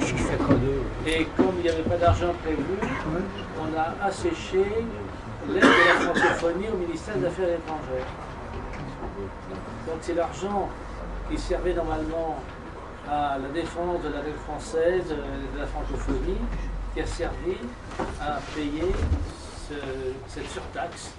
Et comme il n'y avait pas d'argent prévu, Oui. on a asséché l'aide de la francophonie au ministère des Affaires étrangères. Donc c'est l'argent qui servait normalement à la défense de la langue française, de la francophonie, qui a servi à payer cette surtaxe.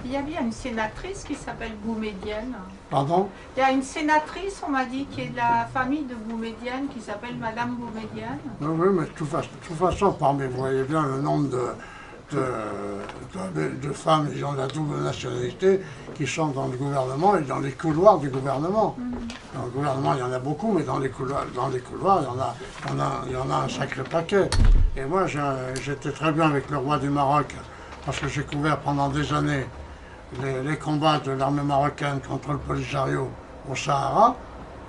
Il y a bien une sénatrice qui s'appelle Boumedienne. Pardon? Il y a une sénatrice, on m'a dit, qui est de la famille de Boumedienne, qui s'appelle Madame Boumedienne. Oui, oui, mais de toute façon, parmi vous voyez bien le nombre de femmes ayant la double nationalité qui sont dans le gouvernement et dans les couloirs du gouvernement. Dans le gouvernement, il y en a beaucoup, mais dans les couloirs, il y en a un sacré paquet. Et moi, j'étais très bien avec le roi du Maroc, parce que j'ai couvert pendant des années les combats de l'armée marocaine contre le Polisario au Sahara.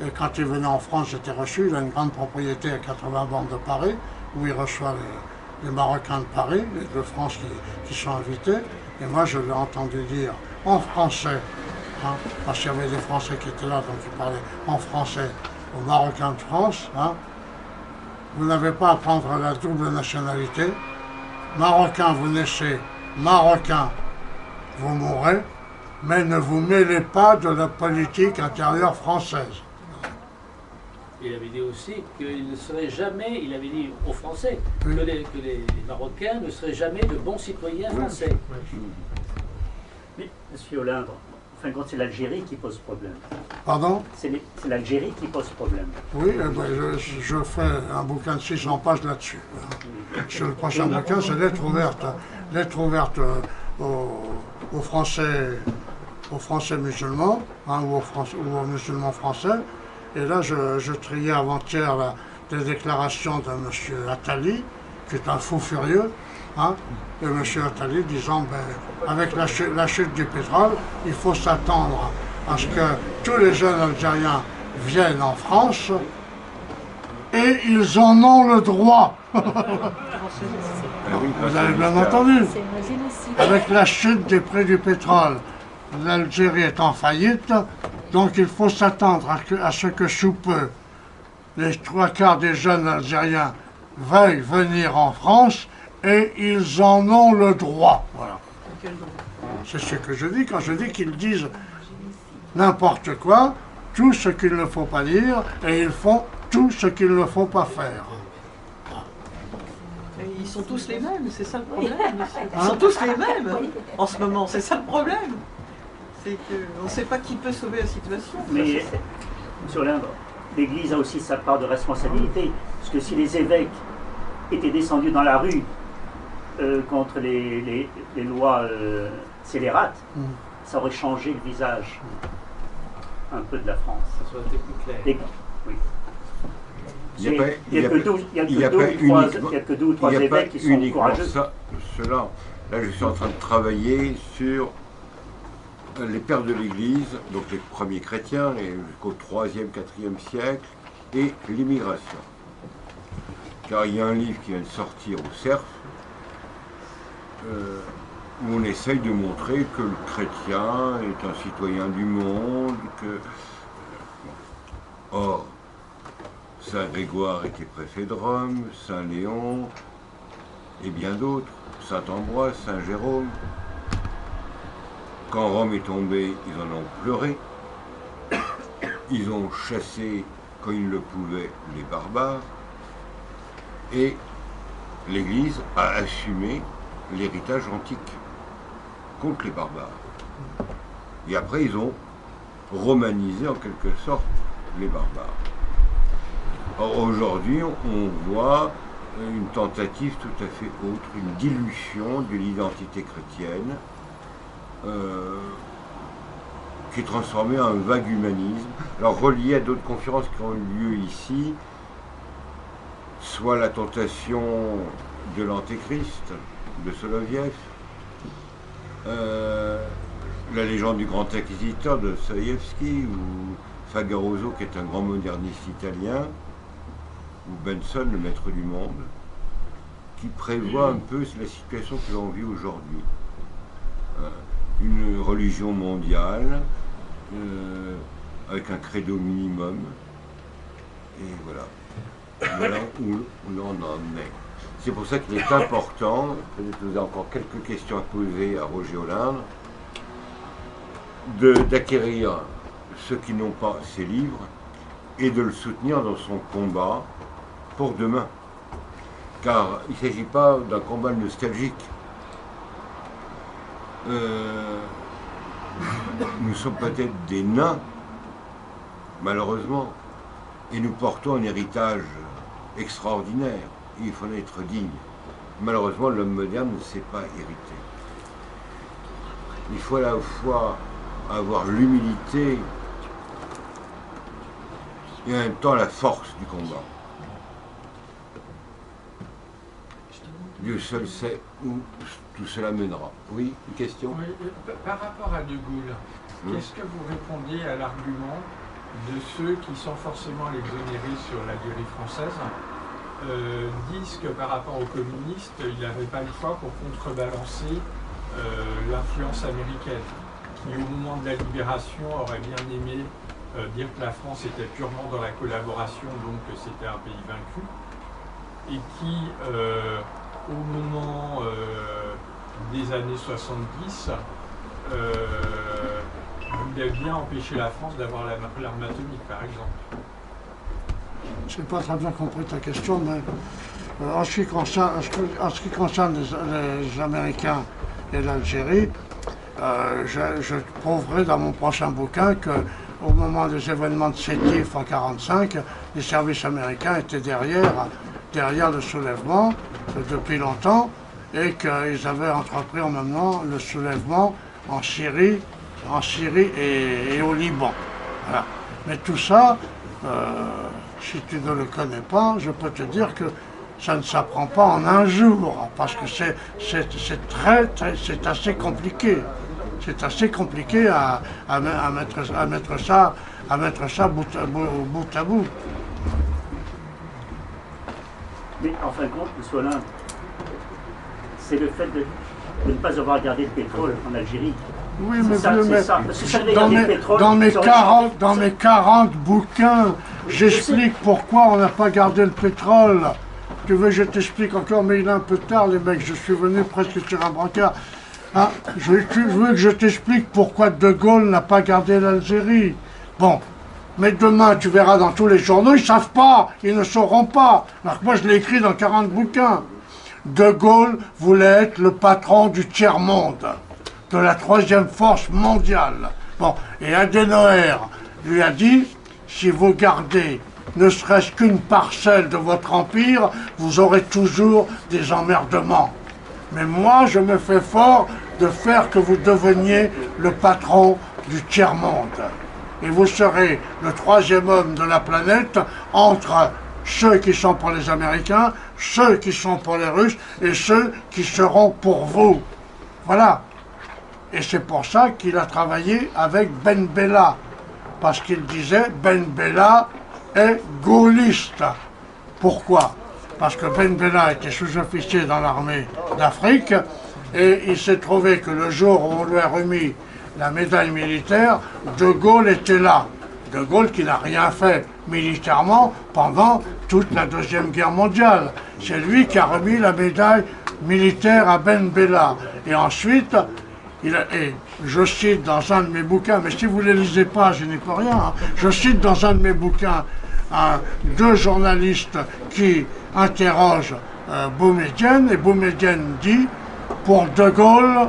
Et quand il venait en France, j'étais reçu. Il a une grande propriété à 80 bornes de Paris, où il reçoit les Marocains de Paris, et de France qui sont invités. Et moi, je l'ai entendu dire en français, hein, parce qu'il y avait des Français qui étaient là, donc ils parlaient en français aux Marocains de France. Hein, vous n'avez pas à prendre la double nationalité. Marocain, vous naissez. Marocain, vous mourrez. Mais ne vous mêlez pas de la politique intérieure française. il avait dit aussi qu'il ne serait jamais, il avait dit aux Français, Oui. que les Marocains ne seraient jamais de bons citoyens français. Mais, monsieur Hollande, en fin de compte, c'est l'Algérie qui pose problème. Pardon? C'est l'Algérie qui pose problème. Oui, je fais un bouquin de 600 pages là-dessus. Sur le prochain bouquin, c'est lettre ouverte. Lettre ouverte aux Français musulmans, hein, ou aux musulmans français. Et là, je triais avant-hier des déclarations de M. Attali, qui est un fou furieux, hein, de M. Attali disant, avec la chute du pétrole, il faut s'attendre à ce que tous les jeunes Algériens viennent en France, et ils en ont le droit. Vous avez bien entendu. Avec la chute des prix du pétrole, l'Algérie est en faillite, donc il faut s'attendre à ce que sous peu, les 3/4 des jeunes Algériens veuillent venir en France, et ils en ont le droit. Voilà. C'est ce que je dis quand je dis qu'ils disent n'importe quoi, tout ce qu'il ne faut pas dire, et ils font tout ce qu'il ne faut pas faire. Et ils sont tous les mêmes, c'est ça le problème. Ils sont tous les mêmes en ce moment, c'est ça le problème. C'est qu'on ne sait pas qui peut sauver la situation. Mais, monsieur Hollande, l'Église a aussi sa part de responsabilité. Parce que si les évêques étaient descendus dans la rue contre les lois scélérates, ça aurait changé le visage un peu de la France. Ça aurait été plus clair. Oui. Il n'y a que deux ou trois évêques qui sont courageux. Cela. Là, je suis en train de travailler sur les pères de l'Église, donc les premiers chrétiens, jusqu'au 3e, 4e siècle, et l'immigration. Car il y a un livre qui vient de sortir au CERF, où on essaye de montrer que le chrétien est un citoyen du monde, que... Or, Saint Grégoire était préfet de Rome, Saint Léon, et bien d'autres, Saint Ambroise, Saint Jérôme. Quand Rome est tombée, ils en ont pleuré. Ils ont chassé, quand ils le pouvaient, les barbares. Et l'Église a assumé l'héritage antique contre les barbares. Et après, ils ont romanisé en quelque sorte les barbares. Or, aujourd'hui, on voit une tentative tout à fait autre, une dilution de l'identité chrétienne, qui est transformée en un vague humanisme. Alors, relié à d'autres conférences qui ont eu lieu ici, soit la tentation de l'Antéchrist, de Soloviev, la légende du grand inquisiteur de Dostoïevski, ou Fagaroso, qui est un grand moderniste italien, ou Benson, le maître du monde, qui prévoit un peu la situation que l'on vit aujourd'hui. Une religion mondiale, avec un credo minimum, et voilà où l'on en est. C'est pour ça qu'il est important, peut-être que vous avez encore quelques questions à poser à Roger Hollande, d'acquérir ceux qui n'ont pas ses livres et de le soutenir dans son combat pour demain. Car il ne s'agit pas d'un combat nostalgique. Nous sommes peut-être des nains, malheureusement, et nous portons un héritage extraordinaire. Il faut en être digne. Malheureusement, l'homme moderne ne sait pas hériter. Il faut à la fois avoir l'humilité et en même temps la force du combat. Dieu seul sait où tout cela mènera. Oui, une question? Oui, par rapport à De Gaulle, qu'est-ce que vous répondez à l'argument de ceux qui, sans forcément l'exonérer sur l'Algérie française, disent que par rapport aux communistes, il n'avait pas le choix pour contrebalancer l'influence américaine, qui au moment de la libération aurait bien aimé dire que la France était purement dans la collaboration, donc que c'était un pays vaincu, et qui, au moment des années 70, voulait bien empêcher la France d'avoir l'arme atomique, par exemple. je n'ai pas très bien compris ta question, mais en ce qui concerne les Américains et l'Algérie, je prouverai dans mon prochain bouquin qu'au moment des événements de Sétif en 1945, les services américains étaient derrière le soulèvement depuis longtemps et qu'ils avaient entrepris en même temps le soulèvement en Syrie et au Liban. Voilà. Mais tout ça, si tu ne le connais pas, je peux te dire que ça ne s'apprend pas en un jour, parce que c'est assez compliqué. C'est assez compliqué à mettre ça bout à bout. Mais en fin de compte, M. Hollande, c'est le fait de ne pas avoir gardé le pétrole en Algérie. Oui, mais dans mes 40 bouquins, j'explique pourquoi on n'a pas gardé le pétrole. Tu veux que je t'explique encore, mais il est un peu tard, les mecs, je suis venu presque sur un brancard. Hein, je veux que je t'explique pourquoi De Gaulle n'a pas gardé l'Algérie. Bon, mais demain, tu verras dans tous les journaux, ils ne savent pas, ils ne sauront pas. Alors que moi, je l'ai écrit dans 40 bouquins. De Gaulle voulait être le patron du tiers-monde, de la troisième force mondiale. Bon, et Adenauer lui a dit, si vous gardez ne serait-ce qu'une parcelle de votre empire, vous aurez toujours des emmerdements. Mais moi, je me fais fort de faire que vous deveniez le patron du tiers-monde. Et vous serez le troisième homme de la planète entre ceux qui sont pour les Américains, ceux qui sont pour les Russes et ceux qui seront pour vous. Voilà. Et c'est pour ça qu'il a travaillé avec Ben Bella. Parce qu'il disait Ben Bella est gaulliste. Pourquoi? Parce que Ben Bella était sous-officier dans l'armée d'Afrique et il s'est trouvé que le jour où on lui a remis la médaille militaire, De Gaulle était là. De Gaulle qui n'a rien fait militairement pendant toute la Deuxième Guerre mondiale. C'est lui qui a remis la médaille militaire à Ben Bella. Et ensuite, et je cite dans un de mes bouquins, mais si vous ne les lisez pas, je n'y peux rien, hein, je cite dans un de mes bouquins deux journalistes qui interrogent Boumedienne, et Boumedienne dit, pour De Gaulle,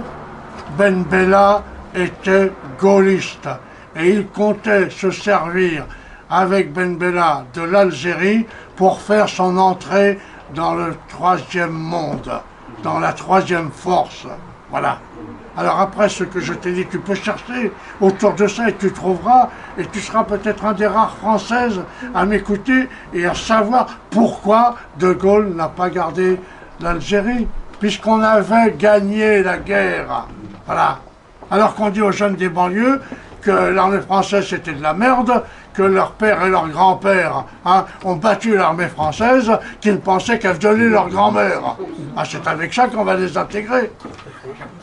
Ben Bella était gaulliste, et il comptait se servir avec Ben Bella de l'Algérie pour faire son entrée dans le troisième monde, dans la troisième force. Voilà. Alors après ce que je t'ai dit, tu peux chercher autour de ça et tu trouveras, et tu seras peut-être un des rares Françaises à m'écouter et à savoir pourquoi De Gaulle n'a pas gardé l'Algérie, puisqu'on avait gagné la guerre. Voilà. Alors qu'on dit aux jeunes des banlieues que l'armée française c'était de la merde, que leur père et leur grand-père ont battu l'armée française, qu'ils ne pensaient qu'à violer leur grand-mère. Ah, c'est avec ça qu'on va les intégrer.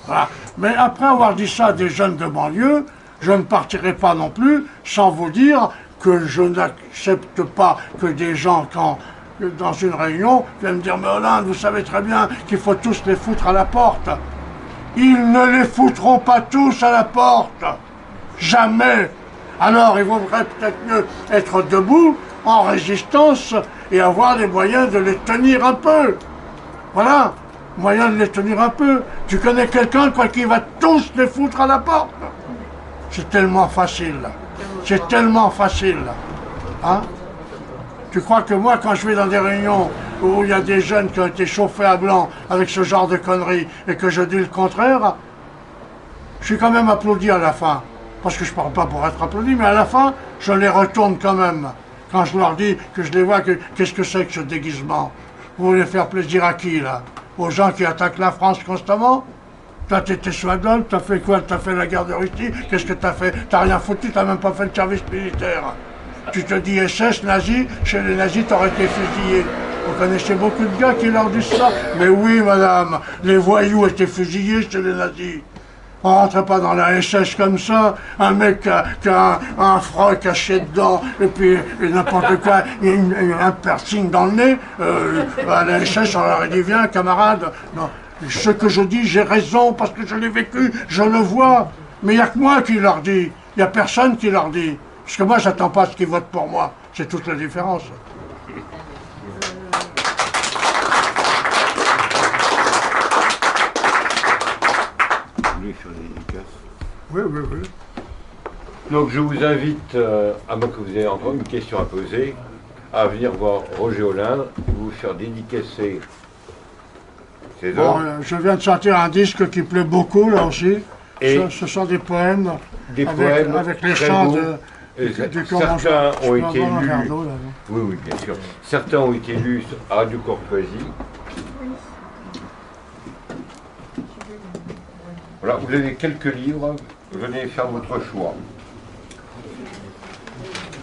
Voilà. Mais après avoir dit ça à des jeunes de banlieue, je ne partirai pas non plus sans vous dire que je n'accepte pas que des gens, quand dans une réunion, viennent me dire « Mais Hollande, vous savez très bien qu'il faut tous les foutre à la porte. » Ils ne les foutront pas tous à la porte. Jamais. Alors il vaudrait peut-être mieux être debout, en résistance, et avoir les moyens de les tenir un peu. Voilà, moyen de les tenir un peu. Tu connais quelqu'un qui va tous les foutre à la porte? C'est tellement facile. C'est tellement facile. Hein? Tu crois que moi, quand je vais dans des réunions où il y a des jeunes qui ont été chauffés à blanc avec ce genre de conneries, et que je dis le contraire, je suis quand même applaudi à la fin. Parce que je ne parle pas pour être applaudi, mais à la fin, je les retourne quand même. Quand je leur dis que je les vois, qu'est-ce que c'est que ce déguisement? Vous voulez faire plaisir à qui, là? Aux gens qui attaquent la France constamment? Toi, t'étais sous la gueule, t'as fait quoi? T'as fait la guerre de Russie? Qu'est-ce que t'as fait? T'as rien foutu, t'as même pas fait le service militaire. Tu te dis SS, nazi, chez les nazis, t'aurais été fusillé. Vous connaissez beaucoup de gars qui leur disent ça? Mais oui, madame, les voyous étaient fusillés chez les nazis. On ne rentrait pas dans la SS comme ça, un mec qui a un froc caché dedans, et puis n'importe quoi, un piercing dans le nez, à la SS, on leur a dit, viens camarade. Non, ce que je dis, j'ai raison, parce que je l'ai vécu, je le vois. Mais il n'y a que moi qui leur dis, il n'y a personne qui leur dit. Parce que moi, j'attends pas ce qu'ils votent pour moi, c'est toute la différence. voulez faire des dédicaces? Oui, oui, oui. Donc je vous invite, à moins que vous ayez encore une question à poser, à venir voir Roger Olindre, vous faire dédicacer ses Bon, œuvres. je viens de sortir un disque qui plaît beaucoup, là aussi. Et Ce sont des poèmes, avec les très chants beaux. du Certains ont été un verre lus. d'eau, là, Oui, oui, bien sûr. Certains ont été lus à Radio Courtoisie. Voilà, vous avez quelques livres, venez faire votre choix.